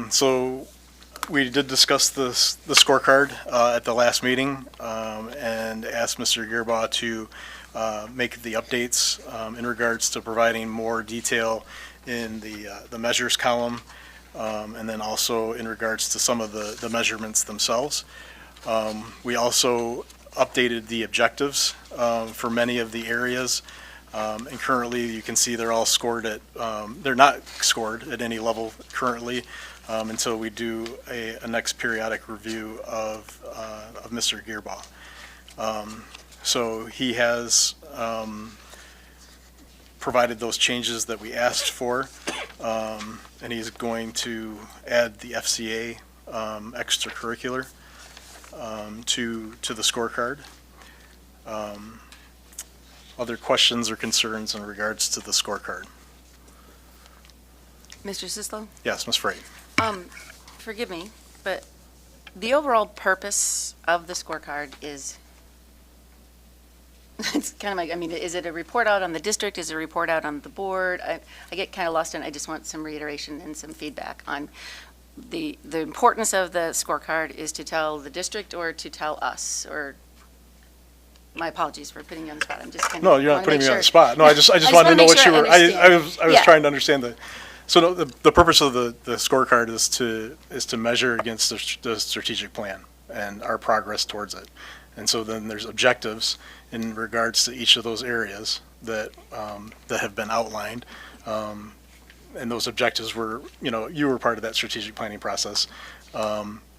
So we did discuss the scorecard at the last meeting and asked Mr. Gearbaugh to make the updates in regards to providing more detail in the measures column and then also in regards to some of the measurements themselves. We also updated the objectives for many of the areas. And currently, you can see they're all scored at, they're not scored at any level currently until we do a next periodic review of Mr. Gearbaugh. So he has provided those changes that we asked for, and he's going to add the FCA extracurricular to the scorecard. Other questions or concerns in regards to the scorecard? Mr. Sislo? Yes, Ms. Freight. Forgive me, but the overall purpose of the scorecard is, it's kind of like, I mean, is it a report out on the district? Is it a report out on the board? I get kind of lost in it. I just want some reiteration and some feedback on the importance of the scorecard is to tell the district or to tell us, or my apologies for putting you on the spot. I'm just kind of. No, you're not putting me on the spot. No, I just wanted to know what you were, I was trying to understand that. So the purpose of the scorecard is to measure against the strategic plan and our progress towards it. And so then there's objectives in regards to each of those areas that have been outlined. And those objectives were, you were part of that strategic planning process.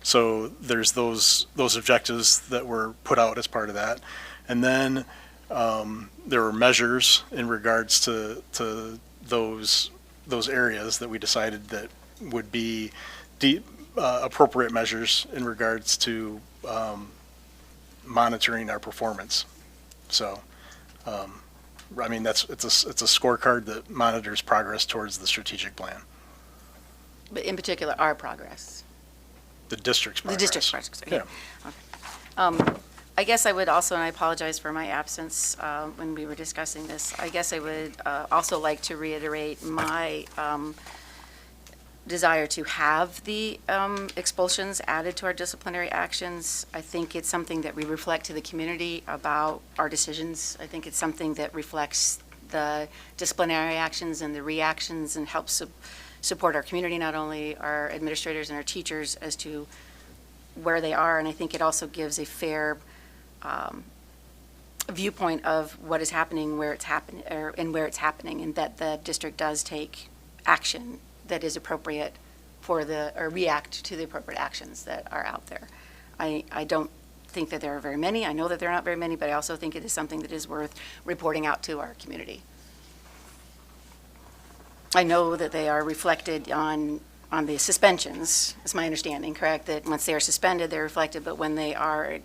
So there's those objectives that were put out as part of that. And then there were measures in regards to those areas that we decided that would be appropriate measures in regards to monitoring our performance. So, I mean, it's a scorecard that monitors progress towards the strategic plan. But in particular, our progress. The district's The progress. district's progress, okay. Yeah. I guess I would also, and I apologize for my absence when we were discussing this, I guess I would also like to reiterate my desire to have the expulsions added to our disciplinary actions. I think it's something that we reflect to the community about our decisions. I think it's something that reflects the disciplinary actions and the reactions and helps support our community, not only our administrators and our teachers, as to where they are. And I think it also gives a fair viewpoint of what is happening, where it's happening, and where it's happening, and that the district does take action that is appropriate or react to the appropriate actions that are out there. I don't think that there are very many. I know that there are not very many, but I also think it is something that is worth reporting out to our community. I know that they are reflected on the suspensions, is my understanding, correct? That once they are suspended, they're reflected, but when they are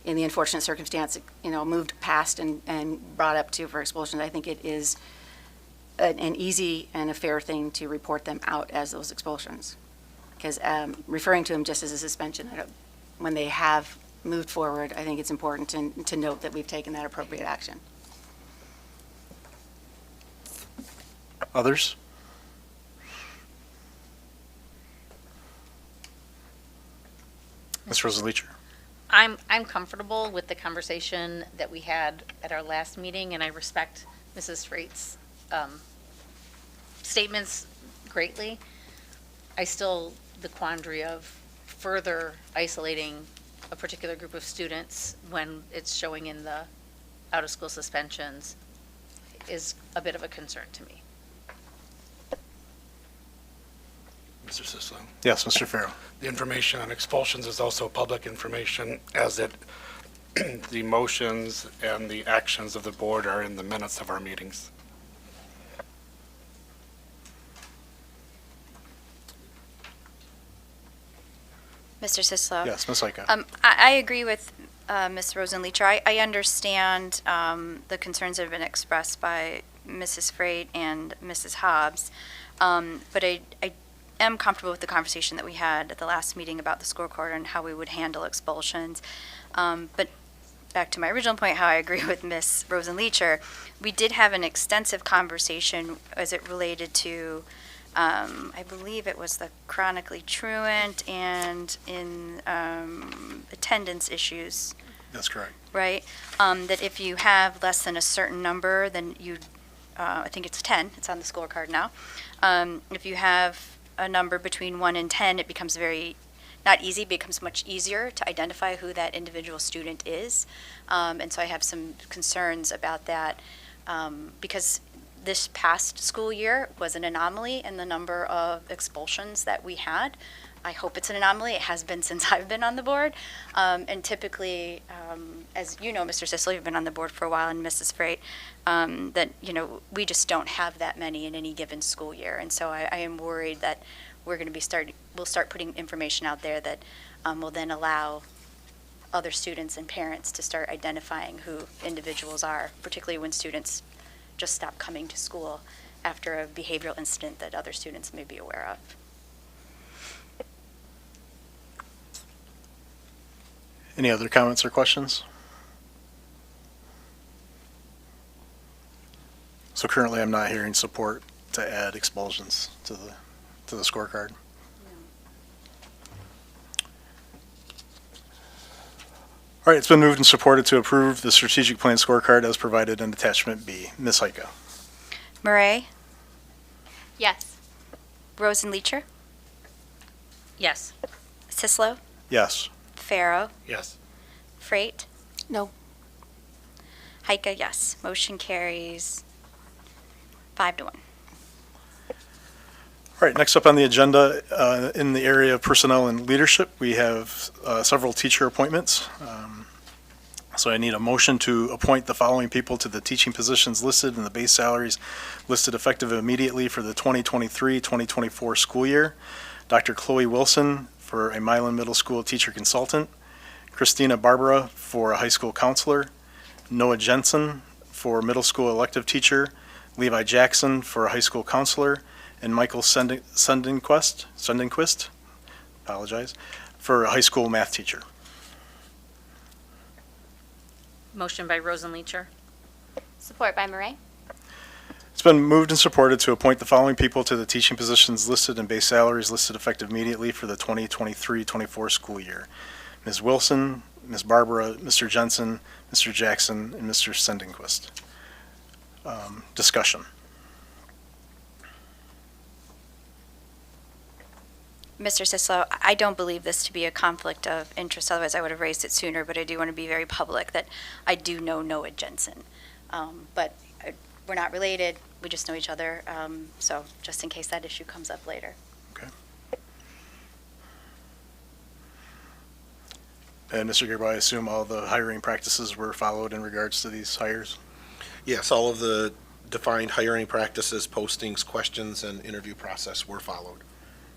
in the unfortunate circumstance, moved past and brought up to for expulsions, I think it is an easy and a fair thing to report them out as those expulsions. Because referring to them just as a suspension, when they have moved forward, I think it's important to note that we've taken that appropriate action. Others? Ms. Rosa Leacher? I'm comfortable with the conversation that we had at our last meeting, and I respect Mrs. Freight's statements greatly. The quandary of further isolating a particular group of students when it's showing in the out-of-school suspensions is a bit of a concern to me. Mr. Sislo. Yes, Mr. Farrow. The information on expulsions is also public information, as the motions and the actions of the board are in the minutes of our meetings. Mr. Sislo? Yes, Ms. Ica. I agree with Ms. Rosenleacher. I understand the concerns that have been expressed by Mrs. Freight and Mrs. Hobbs, but I am comfortable with the conversation that we had at the last meeting about the scorecard and how we would handle expulsions. But back to my original point, how I agree with Ms. Rosenleacher, we did have an extensive conversation as it related to I believe it was the chronically truant and in attendance issues, That's correct. right? That if you have less than a certain number, then I think it's 10, it's on the scorecard now. If you have a number between 1 and 10, it becomes not easy, becomes much easier to identify who that individual student is. And so I have some concerns about that because this past school year was an anomaly in the number of expulsions that we had. I hope it's an anomaly. It has been since I've been on the board. And typically, as you know, Mr. Sisler, you've been on the board for a while, and Mrs. Freight, that, we just don't have that many in any given school year. And so I am worried that we're going to we'll start putting information out there that will then allow other students and parents to start identifying who individuals are, particularly when students just stop coming to school after a behavioral incident that other students may be aware of. Any other comments or questions? So currently, I'm not hearing support to add expulsions to the scorecard. All right, it's been moved and supported to approve the strategic plan scorecard as provided in attachment B. Ms. Heika. Murray, Yes. Rosenleacher, Yes. Sislo, Yes. Farrow, Yes. Freight, No. Heika, yes. Motion carries 5-1. All right, next up on the agenda, in the area of personnel and leadership, we have several teacher appointments. So I need a motion to appoint the following people to the teaching positions listed and the base salaries listed effective immediately for the 2023-2024 school year. Dr. Chloe Wilson for a Milan Middle School teacher consultant, Christina Barbara for a high school counselor, Noah Jensen for middle school elective teacher, Levi Jackson for a high school counselor, and Michael Sundingquist apologize, for a high school math teacher. Motion by Rosenleacher. Support by Murray. It's been moved and supported to appoint the following people to the teaching positions listed and base salaries listed effective immediately for the 2023-24 school year. Ms. Wilson, Ms. Barbara, Mr. Jensen, Mr. Jackson, and Mr. Sendenquist. Discussion. Mr. Sislo, I don't believe this to be a conflict of interest, otherwise I would have raised it sooner, but I do want to be very public that I do know Noah Jensen. But we're not related, we just know each other, so just in case that issue comes up later. Okay. And Mr. Gerber, I assume all the hiring practices were followed in regards to these hires? Yes, all of the defined hiring practices, postings, questions, and interview process were followed.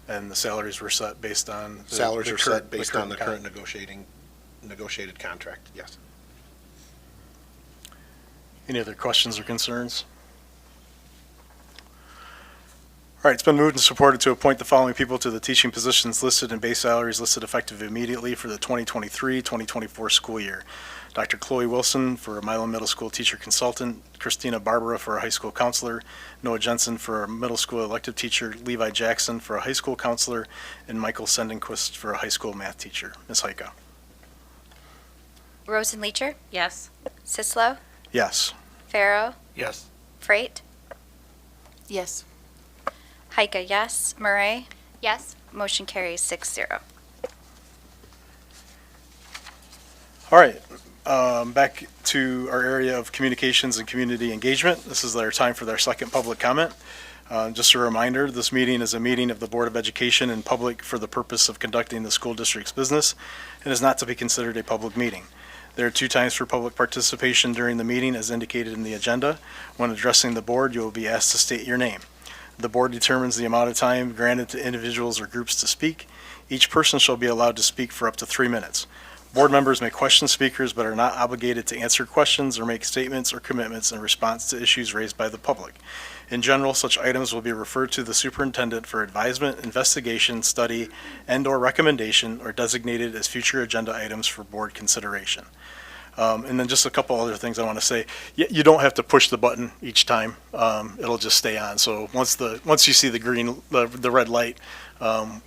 And the salaries were set based on? Salaries are set current- based on the current con- negotiated contract, yes. Any other questions or concerns? All right, it's been moved and supported to appoint the following people to the teaching positions listed and base salaries listed effective immediately for the 2023-2024 school year. Dr. Chloe Wilson for a Milan Middle School teacher consultant, Christina Barbara for a high school counselor, Noah Jensen for a middle school elective teacher, Levi Jackson for a high school counselor, and Michael Sendenquist for a high school math teacher. Ms. Heike? Rosenleacher, Yes. Sislo, Yes. Farrow, Yes. Freight, Yes. Heike, yes, Murray, Yes. motion carries 6-0. All right, back to our area of communications and community engagement. This is our time for our second public comment. Just a reminder, this meeting is a meeting of the Board of Education in public for the purpose of conducting the school district's business and is not to be considered a public meeting. There are 2 times for public participation during the meeting as indicated in the agenda. When addressing the board, you will be asked to state your name. The board determines the amount of time granted to individuals or groups to speak. Each person shall be allowed to speak for up to 3 minutes. Board members may question speakers but are not obligated to answer questions or make statements or commitments in response to issues raised by the public. In general, such items will be referred to the superintendent for advisement, investigation, study, and/or recommendation, or designated as future agenda items for board consideration. And then just a couple other things I want to say. You don't have to push the button each time. It'll just stay on. So once you see the green, the red light,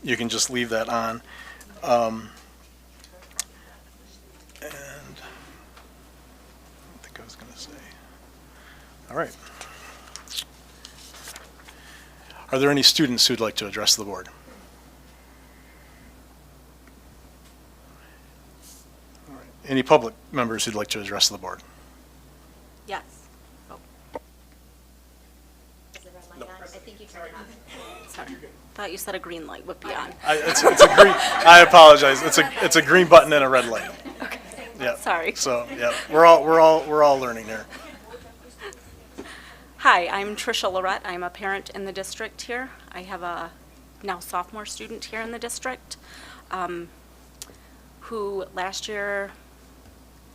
you can just leave that on. And I think I was going to say, all right. Are there any students who'd like to address the board? All right. Any public members who'd like to address the board? Yes. Sorry. Thought you said a green light would be on. It's a green. I apologize. It's a green button and a red light. Okay. Yeah. Sorry. So yeah, we're all learning here. Hi, I'm Tricia Lorette. I'm a parent in the district here. I have a now sophomore student here in the district who last year,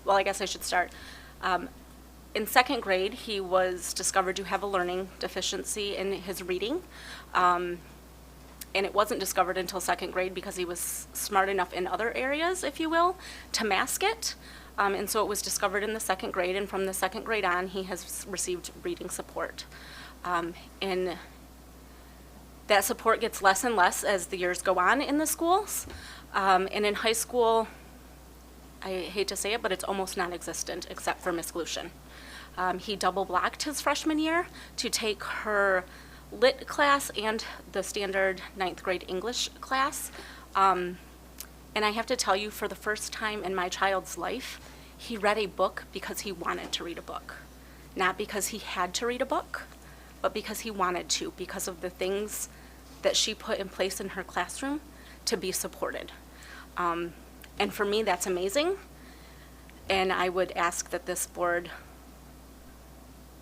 well, I guess I should start. In second grade, he was discovered to have a learning deficiency in his reading. And it wasn't discovered until second grade because he was smart enough in other areas, if you will, to mask it. And so it was discovered in the second grade, and from the second grade on, he has received reading support. And that support gets less and less as the years go on in the schools. And in high school, I hate to say it, but it's almost non-existent except for Miss Glushin. He double blocked his freshman year to take her lit class and the standard 9th grade English class. And I have to tell you, for the first time in my child's life, he read a book because he wanted to read a book. Not because he had to read a book, but because he wanted to, because of the things that she put in place in her classroom to be supported. And for me, that's amazing. And I would ask that this board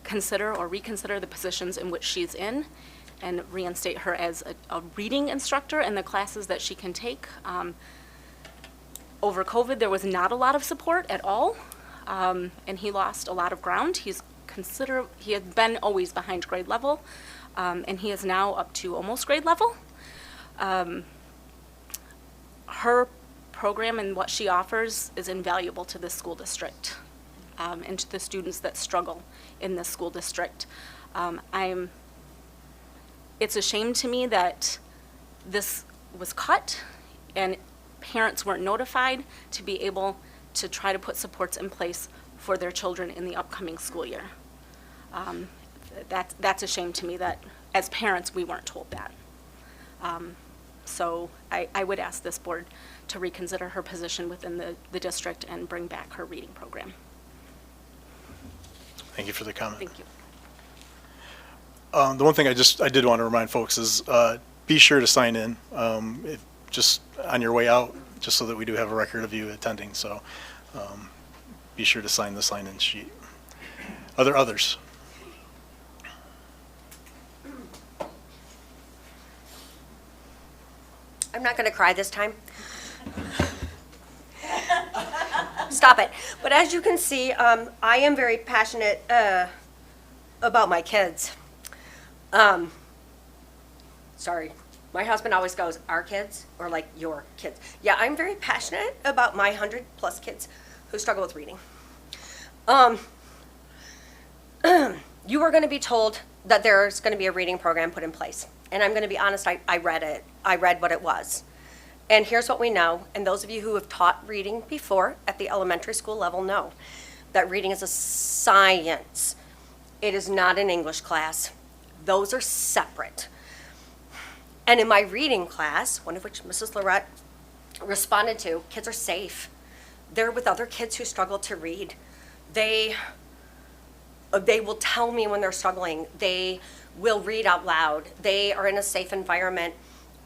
consider or reconsider the positions in which she's in and reinstate her as a reading instructor in the classes that she can take. Over COVID, there was not a lot of support at all, and he lost a lot of ground. He had been always behind grade level, and he is now up to almost grade level. her program and what she offers is invaluable to this school district, and to the students that struggle in this school district. It's a shame to me that this was cut and parents weren't notified to be able to try to put supports in place for their children in the upcoming school year. That's a shame to me that as parents, we weren't told that. So I would ask this board to reconsider her position within the district and bring back her reading program. Thank you for the comment. Thank you. The one thing I did want to remind folks is be sure to sign in just on your way out, just so that we do have a record of you attending. So be sure to sign the sign-in sheet. Are there others? I'm not going to cry this time. Stop it. But as you can see, I am very passionate about my kids. Sorry, my husband always goes, our kids, or like your kids. Yeah, I'm very passionate about my 100+ kids who struggle with reading. You are going to be told that there's going to be a reading program put in place. And I'm going to be honest, I read it. I read what it was. And here's what we know, and those of you who have taught reading before at the elementary school level know that reading is a science. It is not an English class. Those are separate. And in my reading class, one of which Mrs. Lorette responded to, kids are safe. They're with other kids who struggle to read. They will tell me when they're struggling. They will read out loud. They are in a safe environment.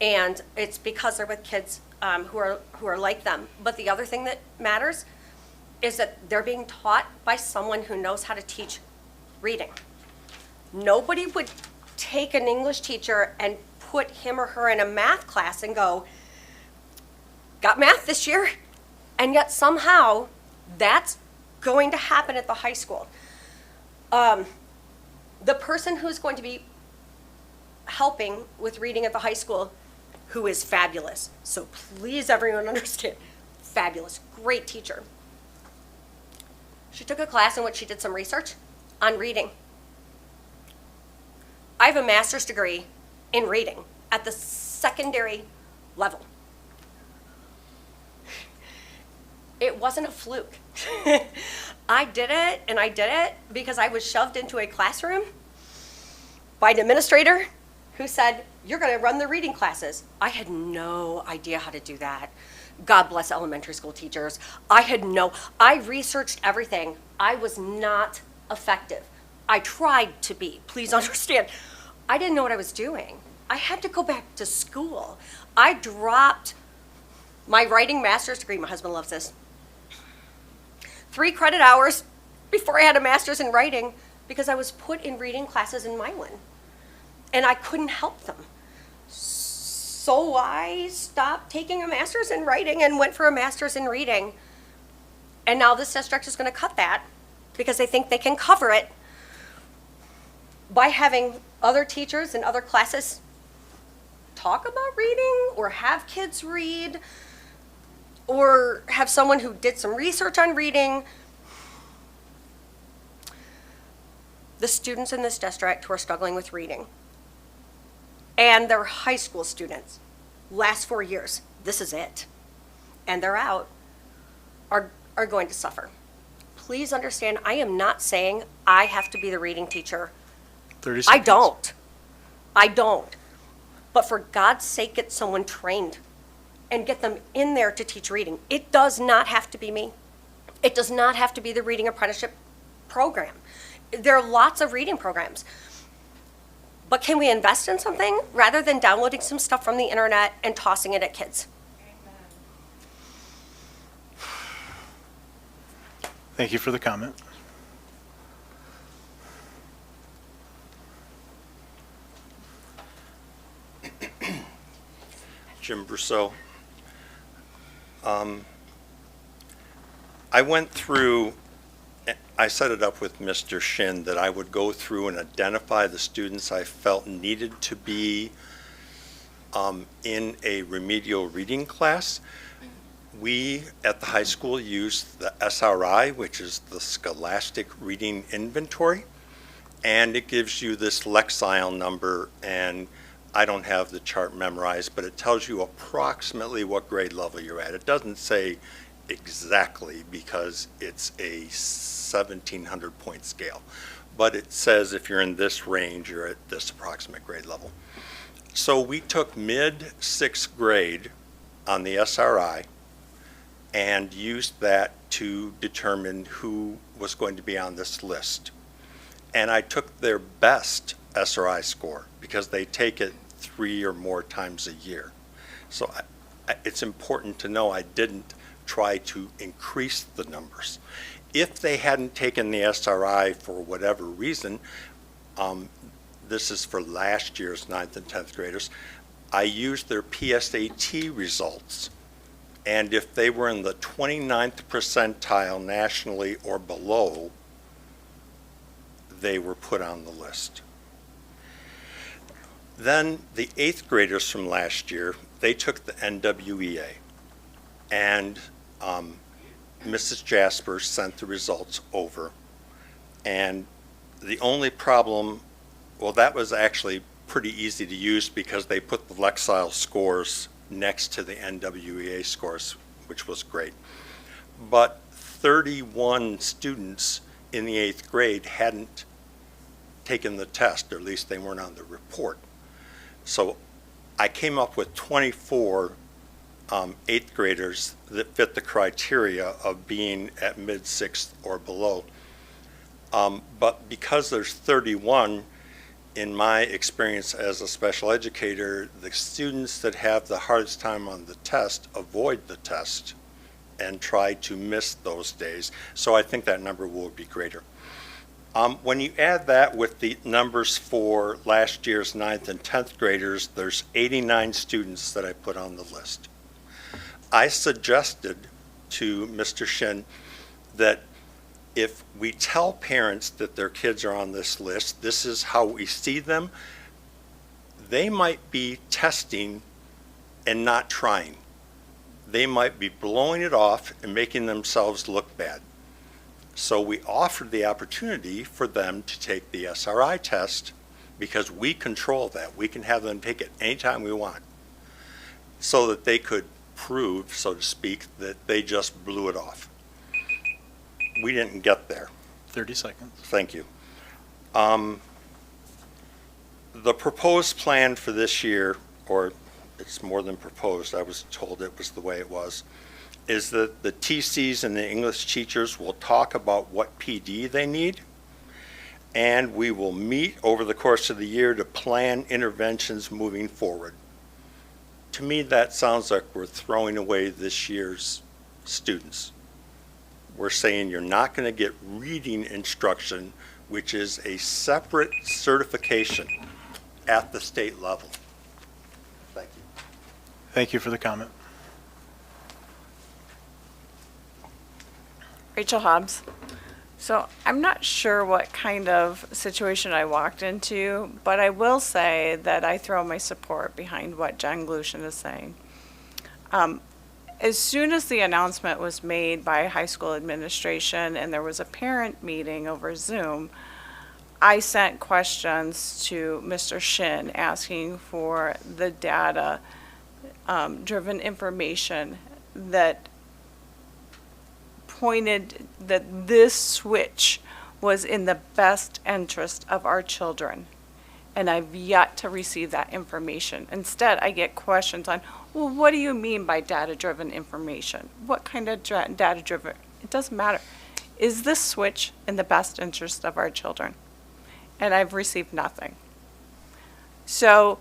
And it's because they're with kids who are like them. But the other thing that matters is that they're being taught by someone who knows how to teach reading. Nobody would take an English teacher and put him or her in a math class and go, got math this year? And yet somehow that's going to happen at the high school. The person who's going to be helping with reading at the high school, who is fabulous, so please everyone understand, fabulous, great teacher. She took a class in which she did some research on reading. I have a master's degree in reading at the secondary level. It wasn't a fluke. I did it because I was shoved into a classroom by an administrator who said, you're going to run the reading classes. I had no idea how to do that. God bless elementary school teachers. I researched everything. I was not effective. I tried to be, please understand. I didn't know what I was doing. I had to go back to school. I dropped my writing master's degree, my husband loves this, 3 credit hours before I had a master's in writing because I was put in reading classes in Milan. And I couldn't help them. So I stopped taking a master's in writing and went for a master's in reading. And now this district is going to cut that because they think they can cover it by having other teachers in other classes talk about reading or have kids read or have someone who did some research on reading. The students in this district who are struggling with reading, and they're high school students, last 4 years, this is it, and they're out, are going to suffer. Please understand, I am not saying I have to be the reading teacher. 30 seconds. I don't. But for God's sake, get someone trained and get them in there to teach reading. It does not have to be me. It does not have to be the reading apprenticeship program. There are lots of reading programs. But can we invest in something rather than downloading some stuff from the internet and tossing it at kids? Thank you for the comment. Jim Brousseau. I went through, I set it up with Mr. Shin that I would go through and identify the students I felt needed to be in a remedial reading class. We at the high school use the SRI, which is the Scholastic Reading Inventory, and it gives you this Lexile number, and I don't have the chart memorized, but it tells you approximately what grade level you're at. It doesn't say exactly because it's a 1,700 point scale, but it says if you're in this range, you're at this approximate grade level. So we took mid-6th grade on the SRI and used that to determine who was going to be on this list. And I took their best SRI score because they take it 3 or more times a year. So it's important to know I didn't try to increase the numbers. If they hadn't taken the SRI for whatever reason, this is for last year's 9th and 10th graders, I used their PSAT results. And if they were in the 29th percentile nationally or below, they were put on the list. Then the 8th graders from last year, they took the NWEA. And Mrs. Jasper sent the results over. And the only problem, well, that was actually pretty easy to use because they put the Lexile scores next to the NWEA scores, which was great. But 31 students in the 8th grade hadn't taken the test, or at least they weren't on the report. So I came up with 24 8th graders that fit the criteria of being at mid-6th or below. But because there's 31, in my experience as a special educator, the students that have the hardest time on the test avoid the test and try to miss those days. So I think that number will be greater. When you add that with the numbers for last year's 9th and 10th graders, there's 89 students that I put on the list. I suggested to Mr. Shin that if we tell parents that their kids are on this list, this is how we see them, they might be testing and not trying. They might be blowing it off and making themselves look bad. So we offered the opportunity for them to take the SRI test because we control that. We can have them take it anytime we want so that they could prove, so to speak, that they just blew it off. We didn't get there. 30 seconds. Thank you. The proposed plan for this year, or it's more than proposed, I was told it was the way it was, is that the TCs and the English teachers will talk about what PD they need, and we will meet over the course of the year to plan interventions moving forward. To me, that sounds like we're throwing away this year's students. We're saying you're not going to get reading instruction, which is a separate certification at the state level. Thank you. Thank you for the comment. Rachel Hobbs. So I'm not sure what kind of situation I walked into, but I will say that I throw my support behind what Jen Glushin is saying. As soon as the announcement was made by high school administration and there was a parent meeting over Zoom, I sent questions to Mr. Shin asking for the data driven information that pointed that this switch was in the best interest of our children. And I've yet to receive that information. Instead, I get questions on, well, what do you mean by data-driven information? What kind of data-driven? It doesn't matter. Is this switch in the best interest of our children? And I've received nothing. So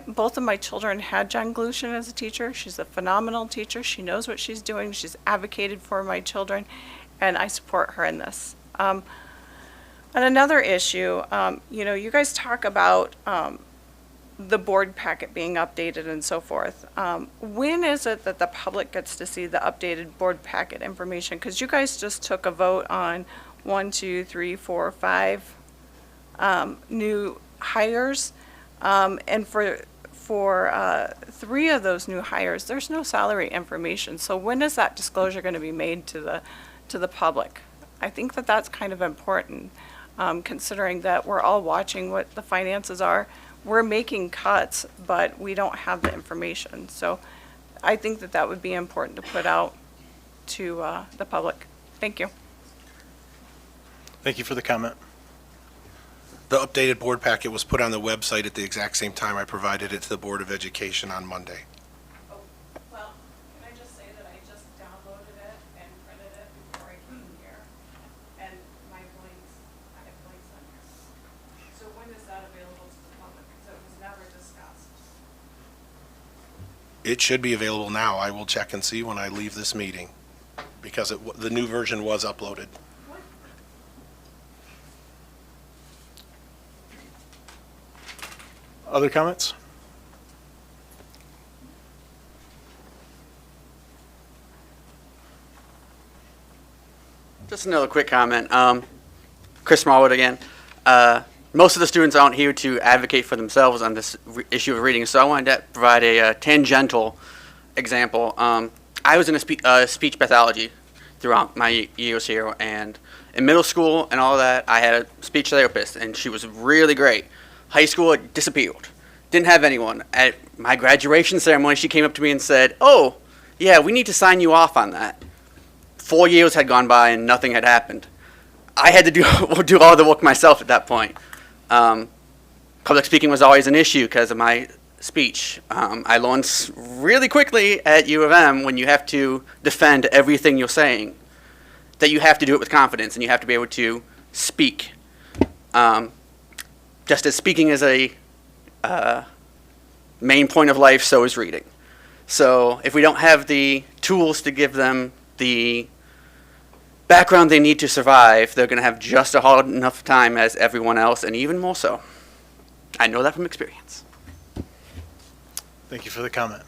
both of my children had Jen Glushin as a teacher. She's a phenomenal teacher. She knows what she's doing. She's advocated for my children, and I support her in this. On another issue, you guys talk about the board packet being updated and so forth. When is it that the public gets to see the updated board packet information? Because you guys just took a vote on 1, 2, 3, 4, 5 new hires. And for 3 of those new hires, there's no salary information. So when is that disclosure going to be made to the public? I think that that's kind of important, considering that we're all watching what the finances are. We're making cuts, but we don't have the information. So I think that that would be important to put out to the public. Thank you. Thank you for the comment. The updated board packet was put on the website at the exact same time I provided it to the Board of Education on Monday. Well, can I just say that I just downloaded it and printed it before I came here, and I have links on here. So when is that available to the public? Because it was never discussed. It should be available now. I will check and see when I leave this meeting, because the new version was uploaded. Other comments? Just another quick comment. Chris Smallwood again. Most of the students aren't here to advocate for themselves on this issue of reading, so I wanted to provide a tangential example. I was in a speech pathology throughout my years here, and in middle school and all that, I had a speech therapist, and she was really great. High school, it disappeared. Didn't have anyone. At my graduation ceremony, she came up to me and said, "Oh, yeah, we need to sign you off on that." 4 years had gone by and nothing had happened. I had to do all the work myself at that point. Public speaking was always an issue because of my speech. I learned really quickly at U of M, when you have to defend everything you're saying, that you have to do it with confidence and you have to be able to speak. Just as speaking is a main point of life, so is reading. So if we don't have the tools to give them the background they need to survive, they're going to have just a hard enough time as everyone else, and even more so. I know that from experience. Thank you for the comment.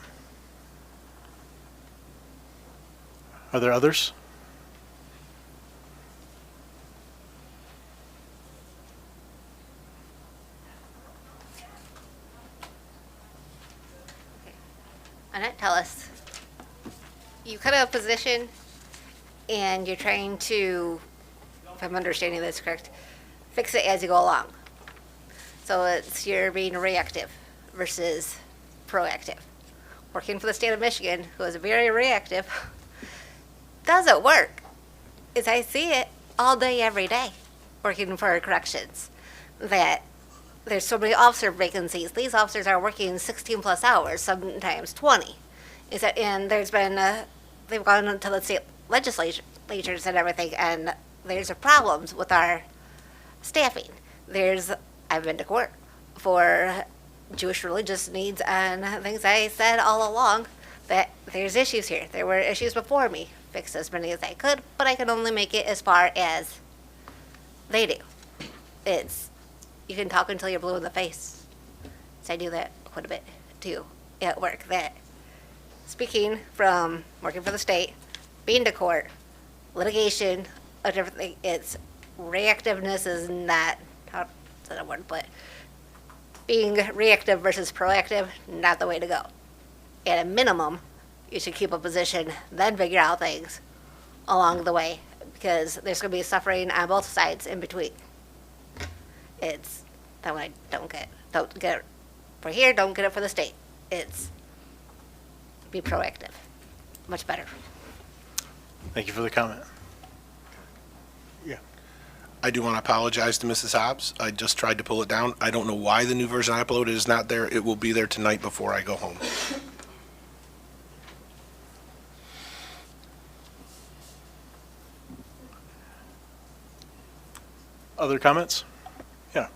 Are there others? Annette, tell us. You cut a position and you're trying to, if I'm understanding this correct, fix it as you go along. So you're being reactive versus proactive. Working for the state of Michigan, who is very reactive, doesn't work. As I see it all day, every day, working for corrections, that there's so many officer vacancies. These officers are working 16 plus hours, sometimes 20. And there's been, they've gone into the state legislatures and everything, and there's problems with our staffing. I've been to court for Jewish religious needs and things. I said all along that there's issues here. There were issues before me. Fixed as many as I could, but I can only make it as far as they do. You can talk until you're blue in the face. So I do that quite a bit too at work. That speaking from working for the state, being to court, litigation, a different thing. It's reactiveness is not, how is that a word, but being reactive versus proactive, not the way to go. At a minimum, you should keep a position, then figure out things along the way, because there's going to be suffering on both sides in between. It's that one I don't get it for here, don't get it for the state. It's be proactive. Much better. Thank you for the comment. I do want to apologize to Mrs. Hobbs. I just tried to pull it down. I don't know why the new version I uploaded is not there. It will be there tonight before I go home. Other comments? Yeah.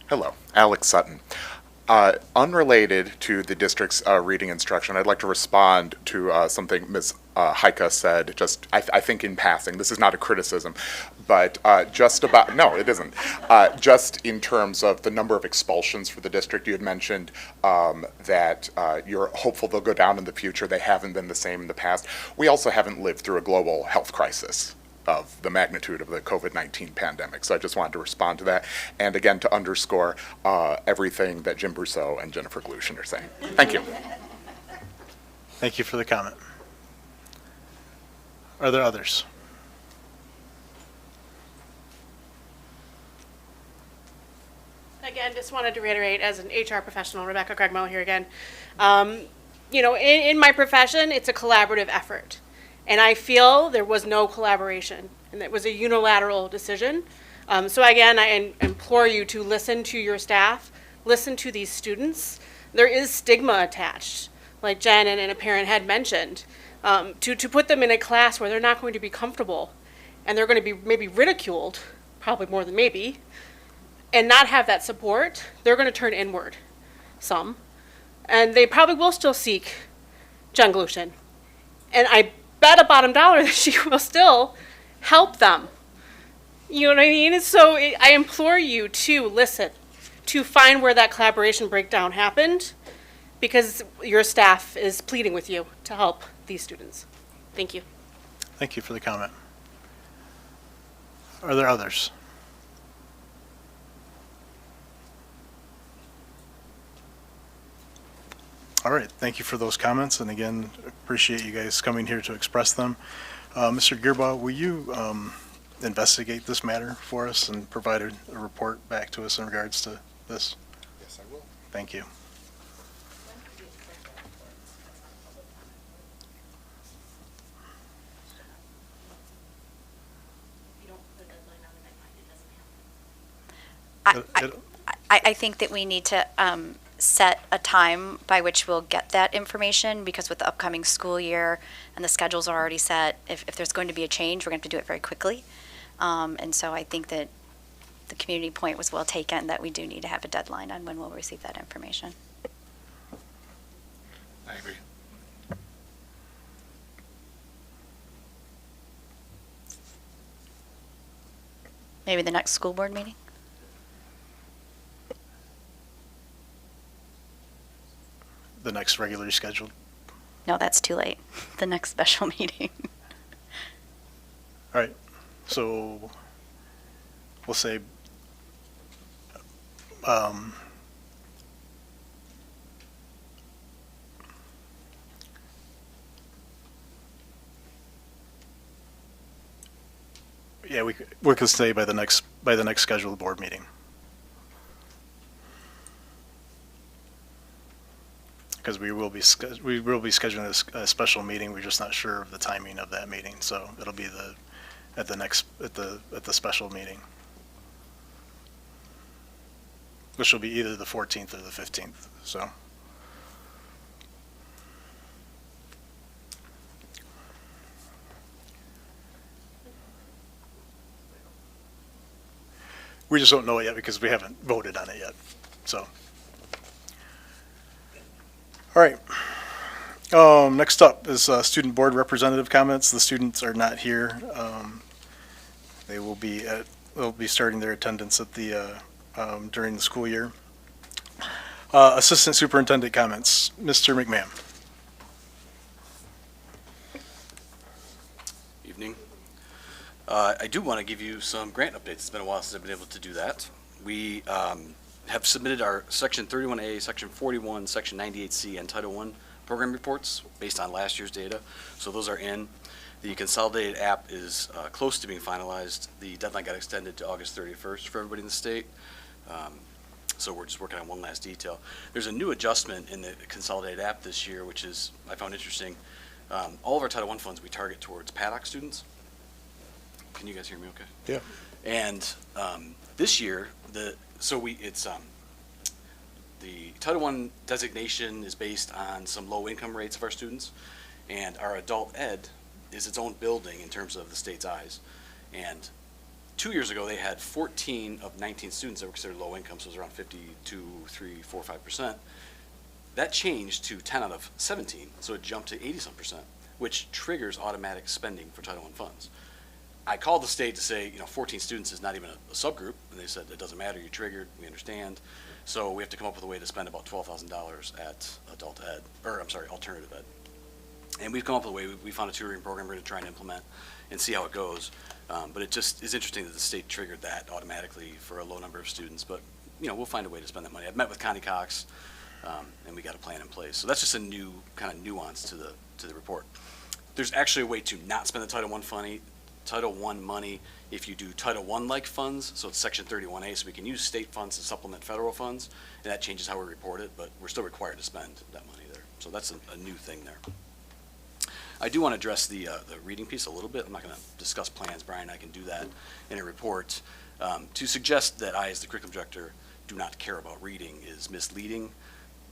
Hello, Alex Sutton. Unrelated to the district's reading instruction, I'd like to respond to something Ms. Heike said, just I think in passing. This is not a criticism, but just about, no, it isn't. Just in terms of the number of expulsions for the district, you had mentioned that you're hopeful they'll go down in the future. They haven't been the same in the past. We also haven't lived through a global health crisis. of the magnitude of the COVID-19 pandemic. So I just wanted to respond to that, and again, to underscore everything that Jim Brousseau and Jennifer Glushin are saying. Thank you. Thank you for the comment. Are there others? Again, just wanted to reiterate, as an HR professional, Rebecca Craigmile here again. You know, in my profession, it's a collaborative effort. And I feel there was no collaboration, and it was a unilateral decision. So again, I implore you to listen to your staff, listen to these students. There is stigma attached, like Jen and a parent had mentioned, to put them in a class where they're not going to be comfortable, and they're going to be maybe ridiculed, probably more than maybe, and not have that support. They're going to turn inward, some. And they probably will still seek Jen Glushin. And I bet a bottom dollar that she will still help them. You know what I mean? So I implore you to listen, to find where that collaboration breakdown happened, because your staff is pleading with you to help these students. Thank you. Thank you for the comment. Are there others? All right, thank you for those comments, and again, appreciate you guys coming here to express them. Mr. Gearbaugh, will you investigate this matter for us and provide a report back to us in regards to this? Yes, I will. Thank you. I think that we need to set a time by which we'll get that information, because with the upcoming school year and the schedules are already set, if there's going to be a change, we're going to have to do it very quickly. And so I think that the community point was well taken, that we do need to have a deadline on when we'll receive that information. I agree. Maybe the next school board meeting? The next regularly scheduled. No, that's too late. The next special meeting. All right, so we'll say yeah, we could say by the next scheduled board meeting. Because we will be scheduling a special meeting. We're just not sure of the timing of that meeting, so it'll be at the special meeting, which will be either the 14th or the 15th. So. We just don't know it yet because we haven't voted on it yet. So. All right. Next up is student board representative comments. The students are not here. They'll be starting their attendance at the during the school year. Assistant superintendent comments. Mr. McMahon. Evening. I do want to give you some grant updates. It's been a while since I've been able to do that. We have submitted our Section 31A, Section 41, Section 98C, and Title I program reports based on last year's data. So those are in. The consolidated app is close to being finalized. The deadline got extended to August 31st for everybody in the state. So we're just working on one last detail. There's a new adjustment in the consolidated app this year, which is, I found interesting. All of our Title I funds we target towards Paddock students. Can you guys hear me okay? Yeah. And this year, the Title I designation is based on some low income rates of our students, and our adult ed is its own building in terms of the state's eyes. And 2 years ago, they had 14 of 19 students that were considered low income, so it was around 52, 3, 4, 5%. That changed to 10 out of 17, so it jumped to 80-some%, which triggers automatic spending for Title I funds. I called the state to say, 14 students is not even a subgroup, and they said, it doesn't matter, you triggered, we understand. So we have to come up with a way to spend about $12,000 at alternative ed. And we've come up with a way. We found a tutoring program we're going to try and implement and see how it goes. But it just is interesting that the state triggered that automatically for a low number of students. But, we'll find a way to spend that money. I've met with Connie Cox, and we got a plan in place. So that's just a new kind of nuance to the report. There's actually a way to not spend the Title I money if you do Title I-like funds, so it's Section 31A, so we can use state funds to supplement federal funds, and that changes how we report it, but we're still required to spend that money there. So that's a new thing there. I do want to address the reading piece a little bit. I'm not going to discuss plans. Brian and I can do that in a report. To suggest that I, as the curriculum director, do not care about reading is misleading.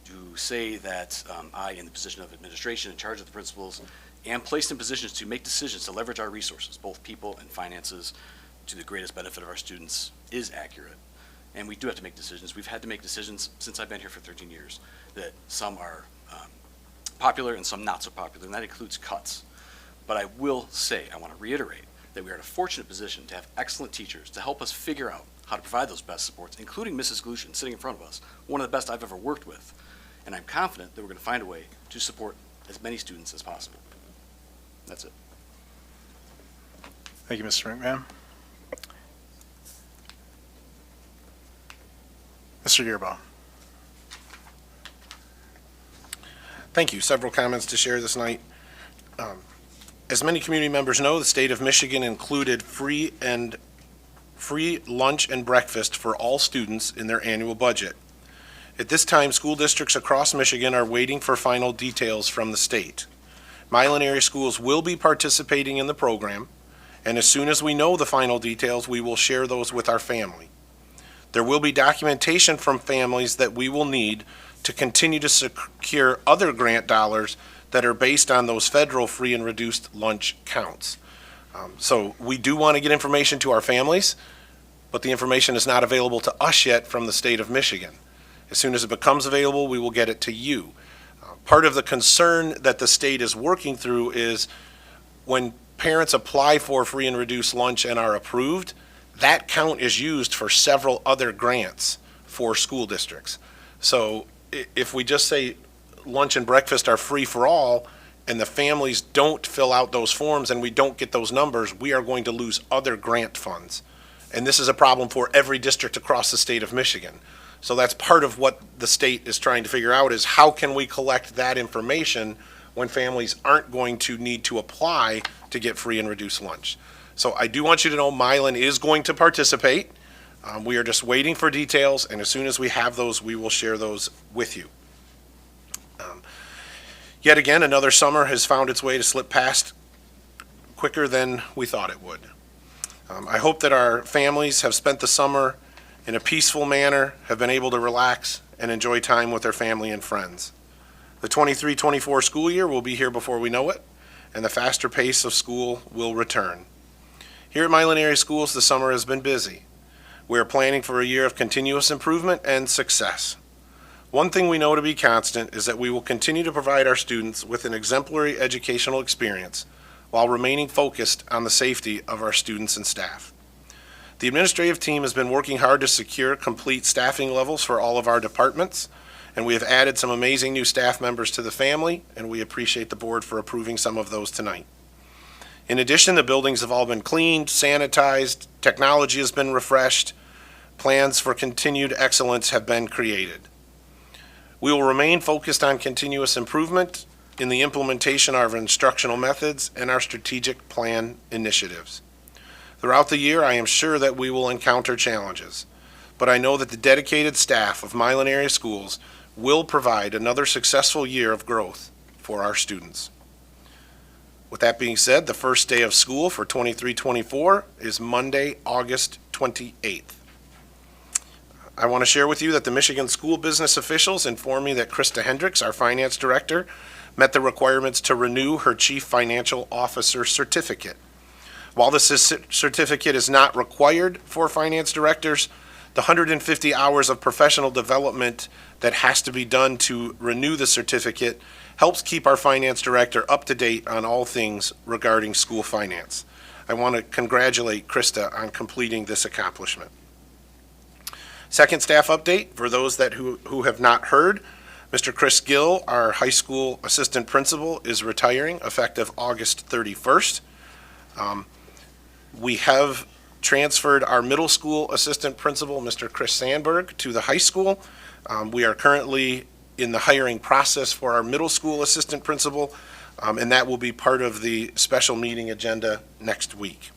To say that I, in the position of administration in charge of the principals, am placed in positions to make decisions to leverage our resources, both people and finances, to the greatest benefit of our students is accurate. And we do have to make decisions. We've had to make decisions since I've been here for 13 years that some are popular and some not so popular, and that includes cuts. But I will say, I want to reiterate, that we are in a fortunate position to have excellent teachers to help us figure out how to provide those best supports, including Mrs. Glushin sitting in front of us, one of the best I've ever worked with. And I'm confident that we're going to find a way to support as many students as possible. That's it. Thank you, Mr. McMahon. Mr. Gearbaugh. Thank you. Several comments to share this night. As many community members know, the state of Michigan included free lunch and breakfast for all students in their annual budget. At this time, school districts across Michigan are waiting for final details from the state. Milan area schools will be participating in the program, and as soon as we know the final details, we will share those with our family. There will be documentation from families that we will need to continue to secure other grant dollars that are based on those federal free and reduced lunch counts. So we do want to get information to our families, but the information is not available to us yet from the state of Michigan. As soon as it becomes available, we will get it to you. Part of the concern that the state is working through is when parents apply for free and reduced lunch and are approved, that count is used for several other grants for school districts. So if we just say lunch and breakfast are free for all, and the families don't fill out those forms and we don't get those numbers, we are going to lose other grant funds. And this is a problem for every district across the state of Michigan. So that's part of what the state is trying to figure out is how can we collect that information when families aren't going to need to apply to get free and reduced lunch. So I do want you to know Milan is going to participate. We are just waiting for details, and as soon as we have those, we will share those with you. Yet again, another summer has found its way to slip past quicker than we thought it would. I hope that our families have spent the summer in a peaceful manner, have been able to relax and enjoy time with their family and friends. The 23-24 school year will be here before we know it, and the faster pace of school will return. Here at Milan Area Schools, the summer has been busy. We are planning for a year of continuous improvement and success. One thing we know to be constant is that we will continue to provide our students with an exemplary educational experience while remaining focused on the safety of our students and staff. The administrative team has been working hard to secure complete staffing levels for all of our departments, and we have added some amazing new staff members to the family, and we appreciate the board for approving some of those tonight. In addition, the buildings have all been cleaned, sanitized, technology has been refreshed, plans for continued excellence have been created. We will remain focused on continuous improvement in the implementation of our instructional methods and our strategic plan initiatives. Throughout the year, I am sure that we will encounter challenges, but I know that the dedicated staff of Milan Area Schools will provide another successful year of growth for our students. With that being said, the first day of school for 23-24 is Monday, August 28th. I want to share with you that the Michigan school business officials informed me that Krista Hendricks, our finance director, met the requirements to renew her chief financial officer certificate. While this certificate is not required for finance directors, the 150 hours of professional development that has to be done to renew the certificate helps keep our finance director up to date on all things regarding school finance. I want to congratulate Krista on completing this accomplishment. Second staff update, for those who have not heard, Mr. Chris Gill, our high school assistant principal, is retiring effective August 31st. We have transferred our middle school assistant principal, Mr. Chris Sandberg, to the high school. We are currently in the hiring process for our middle school assistant principal, and that will be part of the special meeting agenda next week.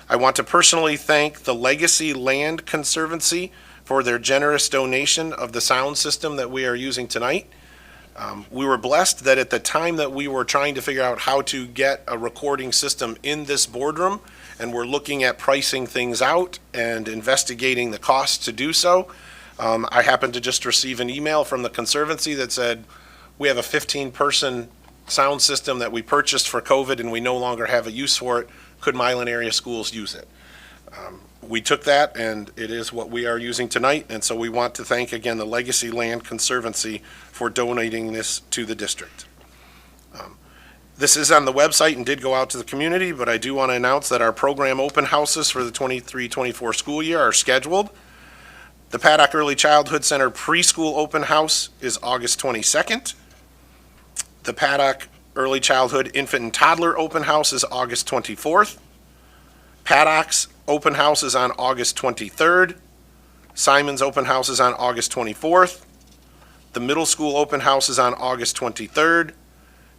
I want to personally thank the Legacy Land Conservancy for their generous donation of the sound system that we are using tonight. We were blessed that at the time that we were trying to figure out how to get a recording system in this boardroom, and we're looking at pricing things out and investigating the costs to do so, I happened to just receive an email from the Conservancy that said, we have a 15-person sound system that we purchased for COVID and we no longer have a use for it. Could Milan area schools use it? We took that, and it is what we are using tonight, and so we want to thank again the Legacy Land Conservancy for donating this to the district. This is on the website and did go out to the community, but I do want to announce that our program open houses for the 23-24 school year are scheduled. The Paddock Early Childhood Center preschool open house is August 22nd. The Paddock Early Childhood Infant and Toddler open house is August 24th. Paddock's open house is on August 23rd. Simon's open house is on August 24th. The middle school open house is on August 23rd.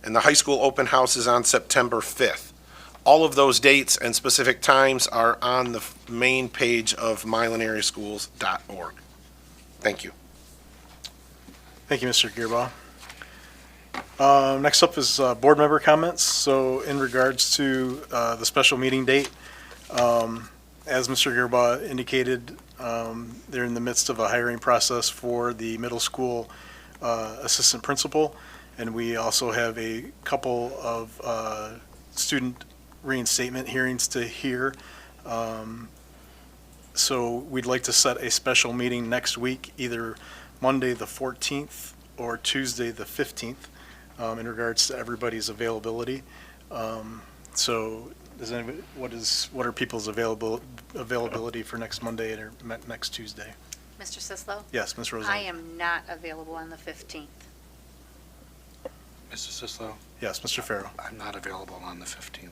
And the high school open house is on September 5th. All of those dates and specific times are on the main page of milanereaschools.org. Thank you. Thank you, Mr. Gearbaugh. Next up is board member comments. So in regards to the special meeting date, as Mr. Gearbaugh indicated, they're in the midst of a hiring process for the middle school assistant principal, and we also have a couple of student reinstatement hearings to hear. So we'd like to set a special meeting next week, either Monday the 14th or Tuesday the 15th, in regards to everybody's availability. So does anybody, what are people's availability for next Monday or next Tuesday? Mr. Sislo? Yes, Ms. Rosen. I am not available on the 15th. Mr. Sislo? Yes, Mr. Farrow. I'm not available on the 15th.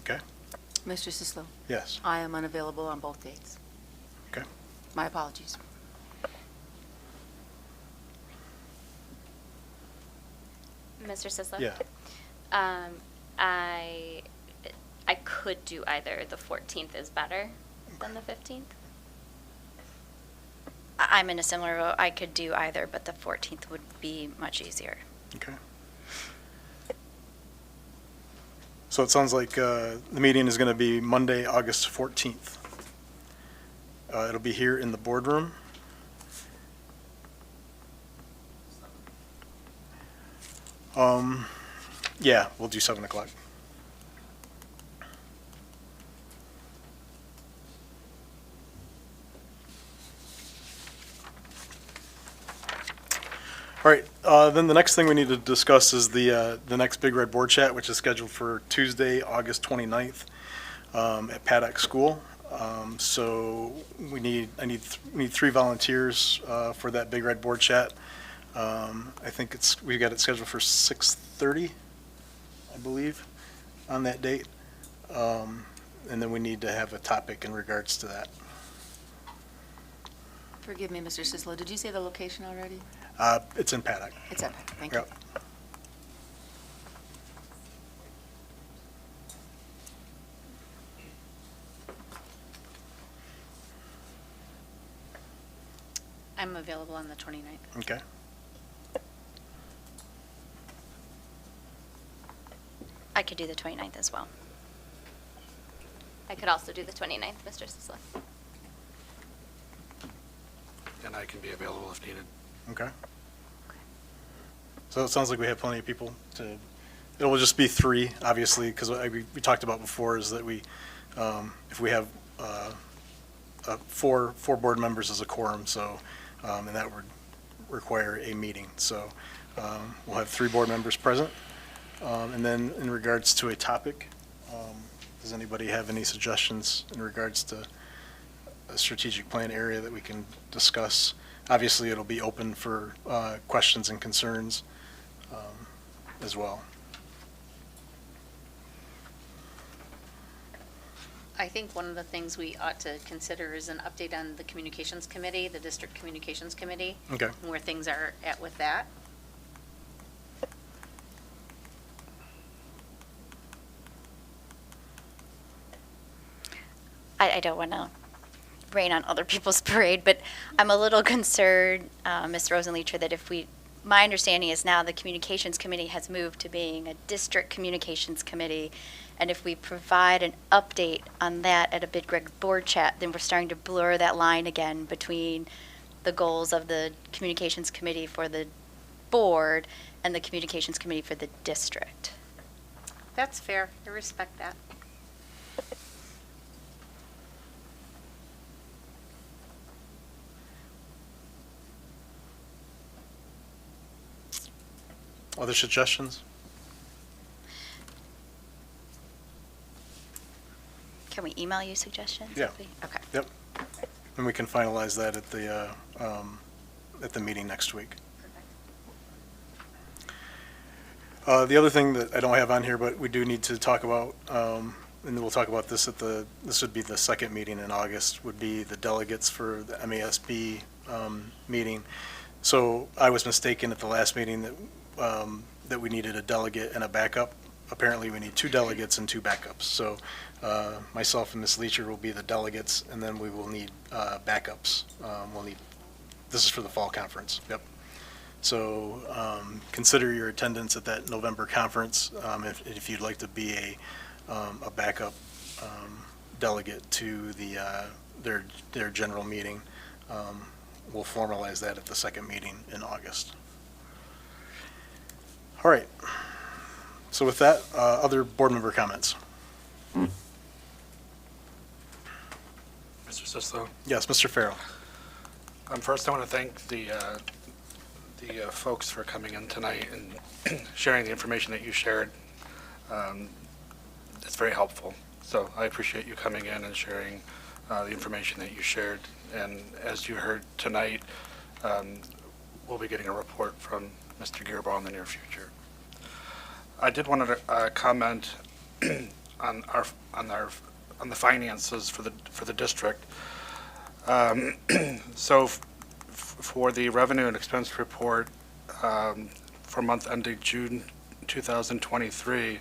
Okay. Mr. Sislo? Yes. I am unavailable on both dates. Okay. My apologies. Mr. Sislo? Yeah. I could do either. The 14th is better than the 15th. I'm in a similar boat. I could do either, but the 14th would be much easier. Okay. So it sounds like the meeting is going to be Monday, August 14th. It'll be here in the boardroom. Yeah, we'll do 7 o'clock. All right, then the next thing we need to discuss is the next Big Red Board Chat, which is scheduled for Tuesday, August 29th, at Paddock School. So I need 3 volunteers for that Big Red Board Chat. I think we've got it scheduled for 6:30, I believe, on that date. And then we need to have a topic in regards to that. Forgive me, Mr. Sislo, did you say the location already? It's in Paddock. It's in Paddock, thank you. Yep. I'm available on the 29th. Okay. I could do the 29th as well. I could also do the 29th, Mr. Sislo. And I can be available if needed. Okay. So it sounds like we have plenty of people to, it will just be 3, obviously, because we talked about before is that we, if we have 4 board members as a quorum, so, and that would require a meeting. So we'll have 3 board members present. And then in regards to a topic, does anybody have any suggestions in regards to a strategic plan area that we can discuss? Obviously, it'll be open for questions and concerns as well. I think one of the things we ought to consider is an update on the communications committee, the district communications committee. Okay. And where things are at with that. I don't want to rain on other people's parade, but I'm a little concerned, Ms. Rosenleecher, that my understanding is now the communications committee has moved to being a district communications committee, and if we provide an update on that at a Bid Greg board chat, then we're starting to blur that line again between the goals of the communications committee for the board and the communications committee for the district. That's fair. I respect that. Other suggestions? Can we email you suggestions? Yeah. Okay. Yep. And we can finalize that at the meeting next week. The other thing that I don't have on here, but we do need to talk about, and we'll talk about this this would be the second meeting in August, would be the delegates for the MASB meeting. So I was mistaken at the last meeting that we needed a delegate and a backup. Apparently, we need 2 delegates and 2 backups. So myself and Ms. Leacher will be the delegates, and then we will need backups. This is for the fall conference. Yep. So consider your attendance at that November conference if you'd like to be a backup delegate to their general meeting. We'll formalize that at the second meeting in August. All right. So with that, other board member comments? Mr. Sislo? Yes, Mr. Farrell. First, I want to thank the folks for coming in tonight and sharing the information that you shared. It's very helpful. So I appreciate you coming in and sharing the information that you shared. And as you heard tonight, we'll be getting a report from Mr. Gearbaugh in the near future. I did want to comment on the finances for the district. So for the revenue and expense report for month ending June 2023,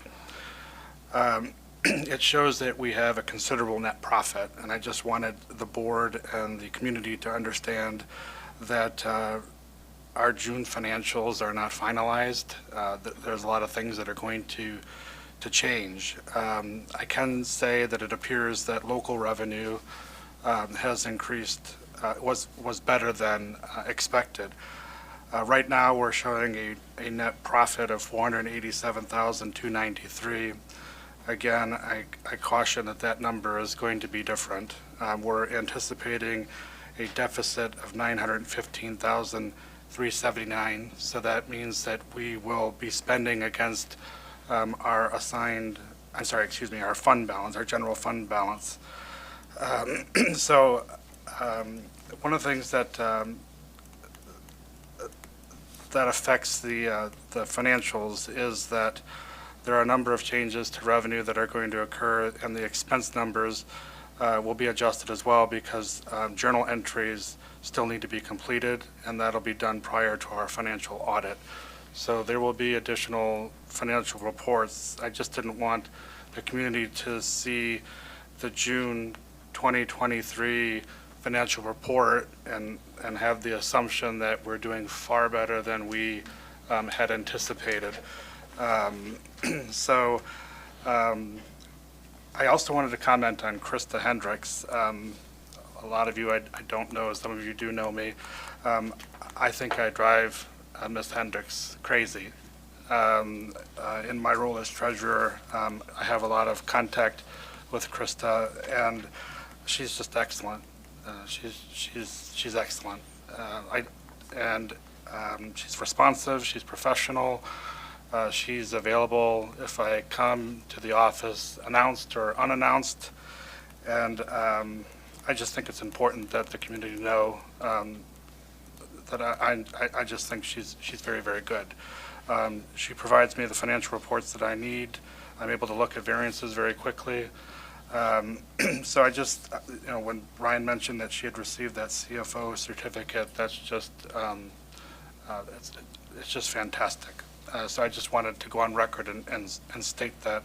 it shows that we have a considerable net profit, and I just wanted the board and the community to understand that our June financials are not finalized. There's a lot of things that are going to change. I can say that it appears that local revenue has increased, was better than expected. Right now, we're showing a net profit of $487,293. Again, I caution that number is going to be different. We're anticipating a deficit of $915,379, so that means that we will be spending against our fund balance, our general fund balance. So one of the things that affects the financials is that there are a number of changes to revenue that are going to occur, and the expense numbers will be adjusted as well because journal entries still need to be completed, and that'll be done prior to our financial audit. So there will be additional financial reports. I just didn't want the community to see the June 2023 financial report and have the assumption that we're doing far better than we had anticipated. So I also wanted to comment on Krista Hendricks. A lot of you I don't know, some of you do know me. I think I drive Ms. Hendricks crazy. In my role as treasurer, I have a lot of contact with Krista, and she's just excellent. She's excellent. She's responsive, she's professional. She's available if I come to the office announced or unannounced. And I just think it's important that the community know that I just think she's very, very good. She provides me the financial reports that I need. I'm able to look at variances very quickly. So I just, when Ryan mentioned that she had received that CFO certificate, that's just, it's just fantastic. So I just wanted to go on record and state that.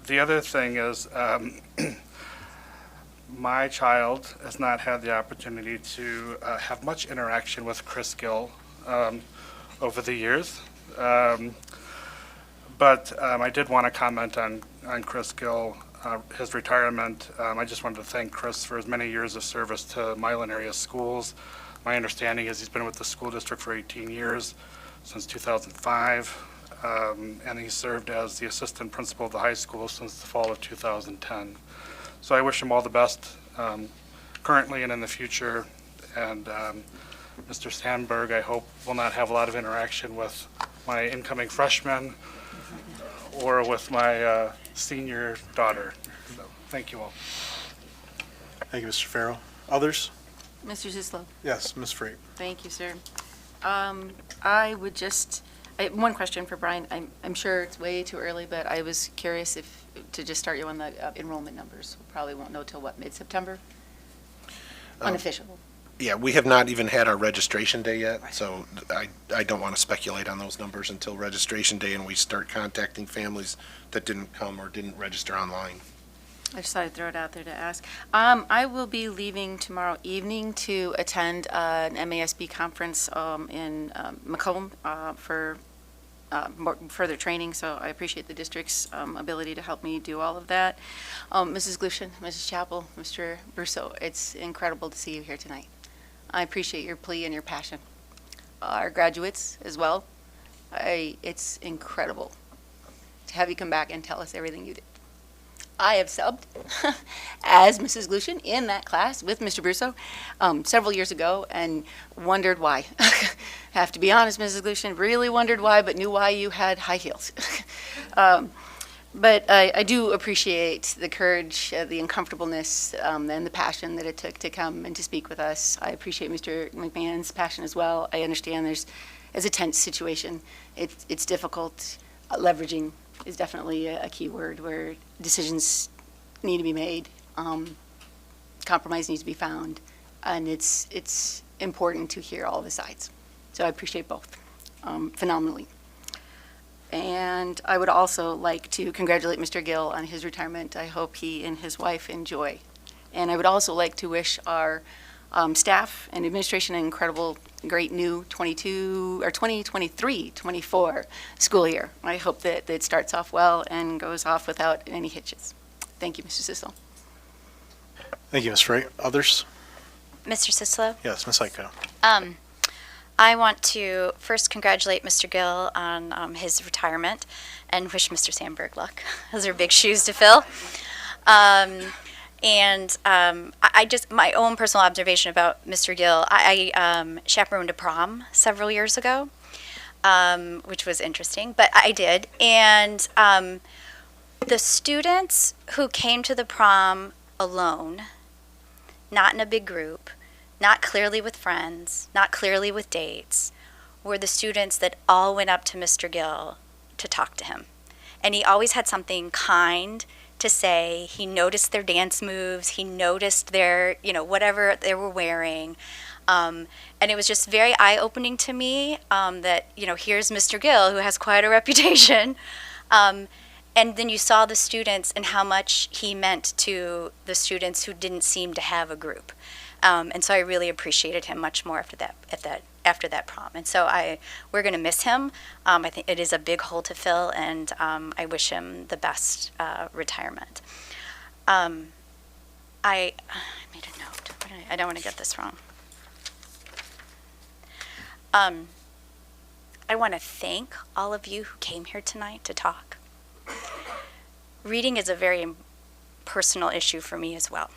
The other thing is, my child has not had the opportunity to have much interaction with Chris Gill over the years. But I did want to comment on Chris Gill, his retirement. I just wanted to thank Chris for his many years of service to Milan area schools. My understanding is he's been with the school district for 18 years, since 2005, and he served as the assistant principal of the high school since the fall of 2010. So I wish him all the best currently and in the future. And Mr. Sandberg, I hope, will not have a lot of interaction with my incoming freshman or with my senior daughter. So, thank you all. Thank you, Mr. Farrell. Others? Mr. Zislo. Yes, Ms. Freight. Thank you, sir. I would just, one question for Brian. I'm sure it's way too early, but I was curious to just start you on the enrollment numbers. We probably won't know till what, mid-September? Unofficial. Yeah, we have not even had our registration day yet, so I don't want to speculate on those numbers until registration day and we start contacting families that didn't come or didn't register online. I just thought I'd throw it out there to ask. I will be leaving tomorrow evening to attend an MASB conference in Macomb for further training, so I appreciate the district's ability to help me do all of that. Mrs. Glushin, Mrs. Chappell, Mr. Brousseau, it's incredible to see you here tonight. I appreciate your plea and your passion. Our graduates as well. It's incredible to have you come back and tell us everything you did. I have subbed as Mrs. Glushin in that class with Mr. Brousseau several years ago and wondered why. Have to be honest, Mrs. Glushin, really wondered why, but knew why you had high heels. But I do appreciate the courage, the uncomfortableness, and the passion that it took to come and to speak with us. I appreciate Mr. McMahon's passion as well. I understand it's a tense situation. It's difficult. Leveraging is definitely a key word where decisions need to be made, compromise needs to be found, and it's important to hear all the sides. So I appreciate both phenomenally. And I would also like to congratulate Mr. Gill on his retirement. I hope he and his wife enjoy. And I would also like to wish our staff and administration an incredible, great new 2023-24 school year. I hope that it starts off well and goes off without any hitches. Thank you, Mr. Sissel. Thank you, Ms. Freight. Others? Mr. Sislo? Yes, Ms. Heiko. I want to first congratulate Mr. Gill on his retirement and wish Mr. Sandberg luck. Those are big shoes to fill. I just, my own personal observation about Mr. Gill, I chaperoned a prom several years ago, which was interesting, but I did. And the students who came to the prom alone, not in a big group, not clearly with friends, not clearly with dates, were the students that all went up to Mr. Gill to talk to him. And he always had something kind to say. He noticed their dance moves. He noticed their, whatever they were wearing. And it was just very eye-opening to me that, here's Mr. Gill, who has quite a reputation. And then you saw the students and how much he meant to the students who didn't seem to have a group. And so I really appreciated him much more after that prom. And so we're going to miss him. I think it is a big hole to fill, and I wish him the best retirement. I made a note. I don't want to get this wrong. I want to thank all of you who came here tonight to talk. Reading is a very personal issue for me as well.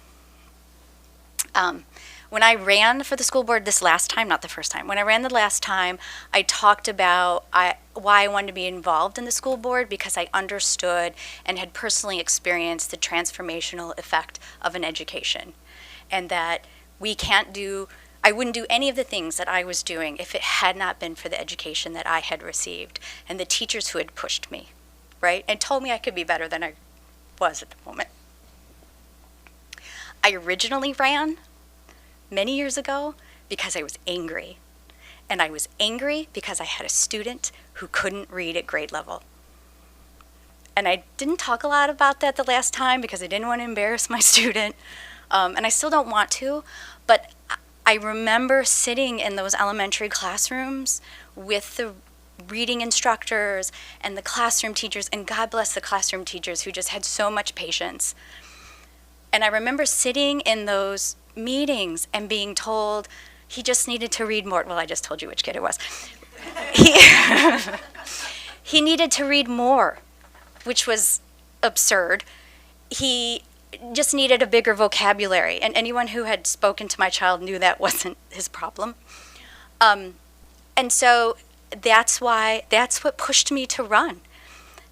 When I ran for the school board this last time, not the first time, when I ran the last time, I talked about why I wanted to be involved in the school board, because I understood and had personally experienced the transformational effect of an education. And that I wouldn't do any of the things that I was doing if it had not been for the education that I had received and the teachers who had pushed me, right? And told me I could be better than was at the moment. I originally ran many years ago because I was angry. And I was angry because I had a student who couldn't read at grade level. And I didn't talk a lot about that the last time because I didn't want to embarrass my student. And I still don't want to, but I remember sitting in those elementary classrooms with the reading instructors and the classroom teachers, and God bless the classroom teachers who just had so much patience. And I remember sitting in those meetings and being told he just needed to read more. Well, I just told you which kid it was. He needed to read more, which was absurd. He just needed a bigger vocabulary, and anyone who had spoken to my child knew that wasn't his problem. And so that's what pushed me to run.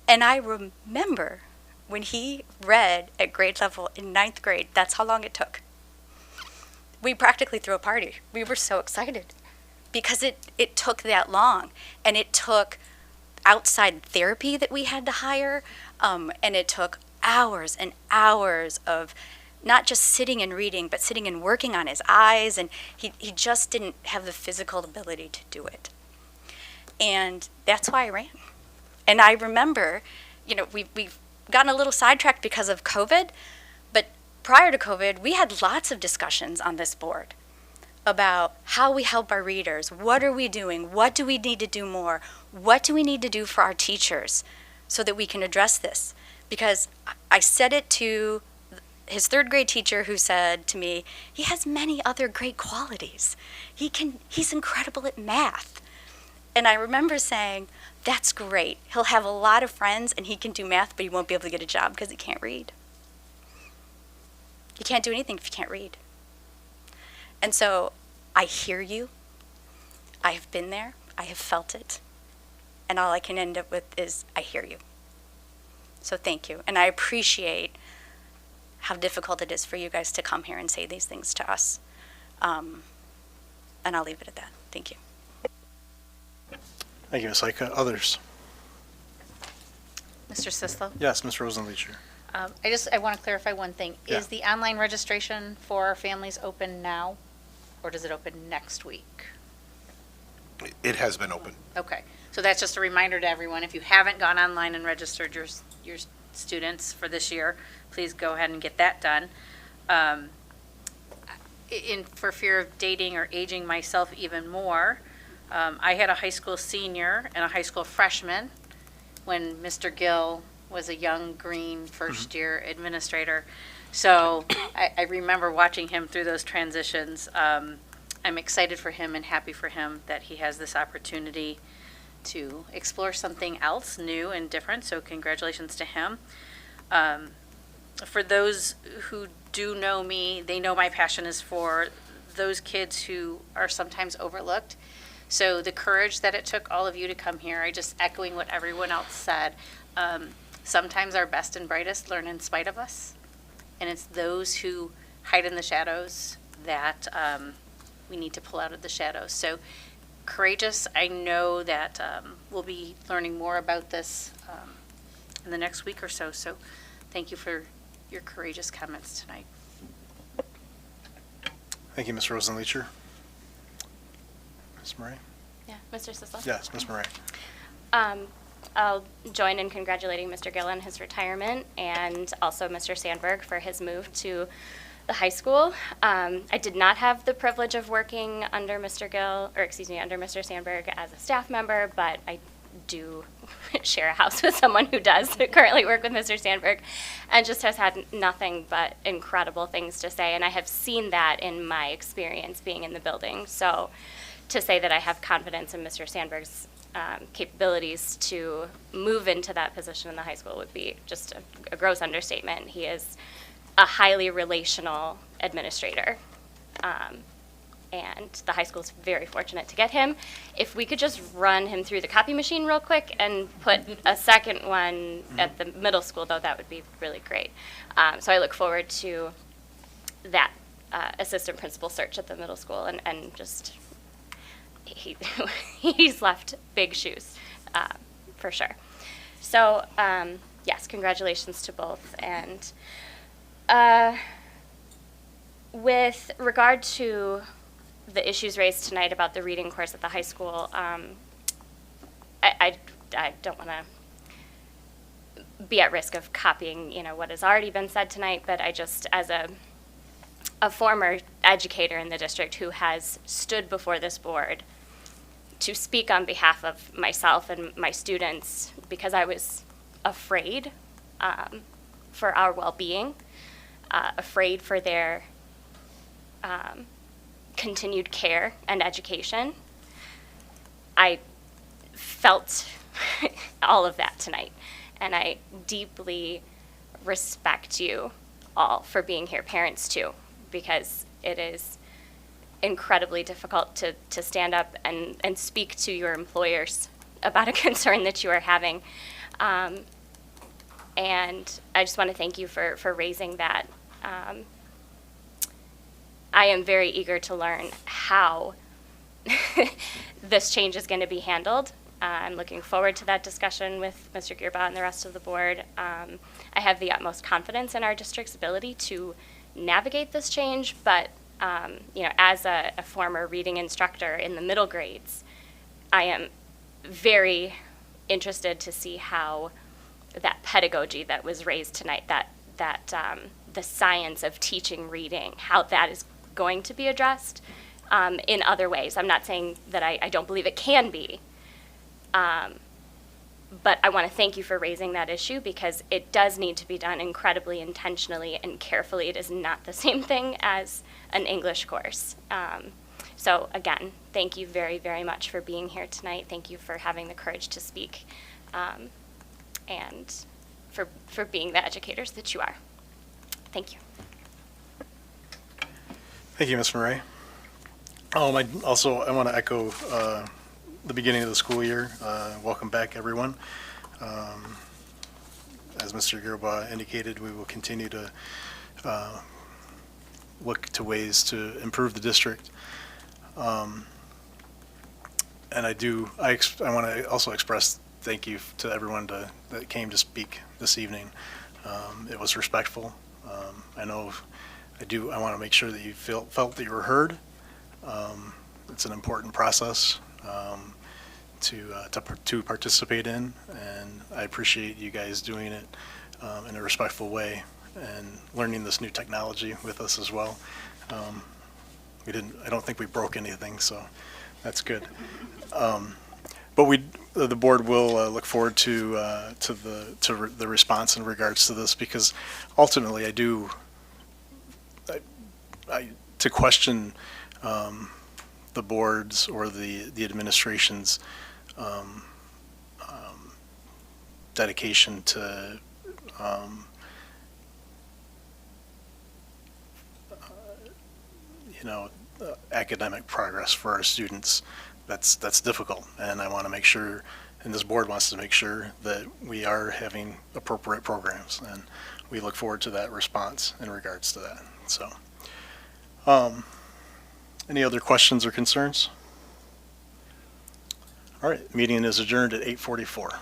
And I remember when he read at grade level in 9th grade, that's how long it took. We practically threw a party. We were so excited because it took that long, and it took outside therapy that we had to hire, and it took hours and hours of not just sitting and reading, but sitting and working on his eyes, and he just didn't have the physical ability to do it. And that's why I ran. And I remember, we've gotten a little sidetracked because of COVID, but prior to COVID, we had lots of discussions on this board about how we help our readers. What are we doing? What do we need to do more? What do we need to do for our teachers so that we can address this? Because I said it to his 3rd grade teacher, who said to me, he has many other great qualities. He's incredible at math. And I remember saying, that's great. He'll have a lot of friends and he can do math, but he won't be able to get a job because he can't read. You can't do anything if you can't read. And so I hear you. I have been there. I have felt it. And all I can end up with is, I hear you. So thank you. And I appreciate how difficult it is for you guys to come here and say these things to us. And I'll leave it at that. Thank you. Thank you, Ms. Ika. Others? Mr. Sislo? Yes, Ms. Rosenleacher. I want to clarify one thing. Yeah. Is the online registration for our families open now, or does it open next week? It has been open. Okay, so that's just a reminder to everyone. If you haven't gone online and registered your students for this year, please go ahead and get that done. For fear of dating or aging myself even more, I had a high school senior and a high school freshman when Mr. Gill was a young, green, first-year administrator. So I remember watching him through those transitions. I'm excited for him and happy for him that he has this opportunity to explore something else new and different, so congratulations to him. For those who do know me, they know my passion is for those kids who are sometimes overlooked. So the courage that it took all of you to come here, I just echoing what everyone else said, sometimes our best and brightest learn in spite of us. And it's those who hide in the shadows that we need to pull out of the shadows. So courageous, I know that we'll be learning more about this in the next week or so. So thank you for your courageous comments tonight. Thank you, Ms. Rosenleacher. Ms. Murray? Yeah, Mr. Sislo? Yes, Ms. Murray. I'll join in congratulating Mr. Gill on his retirement and also Mr. Sandberg for his move to the high school. I did not have the privilege of working under Mr. Gill, or excuse me, under Mr. Sandberg as a staff member, but I do share a house with someone who does currently work with Mr. Sandberg and just has had nothing but incredible things to say. And I have seen that in my experience being in the building. So to say that I have confidence in Mr. Sandberg's capabilities to move into that position in the high school would be just a gross understatement. He is a highly relational administrator. And the high school is very fortunate to get him. If we could just run him through the copy machine real quick and put a second one at the middle school, though, that would be really great. So I look forward to that assistant principal search at the middle school, and just he's left big shoes for sure. So yes, congratulations to both. And with regard to the issues raised tonight about the reading course at the high school, I don't want to be at risk of copying, what has already been said tonight, but I just, as a former educator in the district who has stood before this board to speak on behalf of myself and my students because I was afraid for our well-being, afraid for their continued care and education. I felt all of that tonight, and I deeply respect you all for being here, parents too, because it is incredibly difficult to stand up and speak to your employers about a concern that you are having. And I just want to thank you for raising that. I am very eager to learn how this change is going to be handled. I'm looking forward to that discussion with Mr. Gearbaugh and the rest of the board. I have the utmost confidence in our district's ability to navigate this change, but as a former reading instructor in the middle grades, I am very interested to see how that pedagogy that was raised tonight, that the science of teaching reading, how that is going to be addressed in other ways. I'm not saying that I don't believe it can be, but I want to thank you for raising that issue because it does need to be done incredibly intentionally and carefully. It is not the same thing as an English course. So again, thank you very, very much for being here tonight. Thank you for having the courage to speak and for being the educators that you are. Thank you. Thank you, Ms. Murray. I want to echo the beginning of the school year. Welcome back, everyone. As Mr. Gearbaugh indicated, we will continue to look to ways to improve the district. And I want to also express thank you to everyone that came to speak this evening. It was respectful. I want to make sure that you felt that you were heard. It's an important process to participate in, and I appreciate you guys doing it in a respectful way and learning this new technology with us as well. I don't think we broke anything, so that's good. But the board will look forward to the response in regards to this, because ultimately to question the board's or the administration's dedication to academic progress for our students. That's difficult, and I want to make sure, and this board wants to make sure that we are having appropriate programs, and we look forward to that response in regards to that. So, any other questions or concerns? All right, meeting is adjourned at 8:44.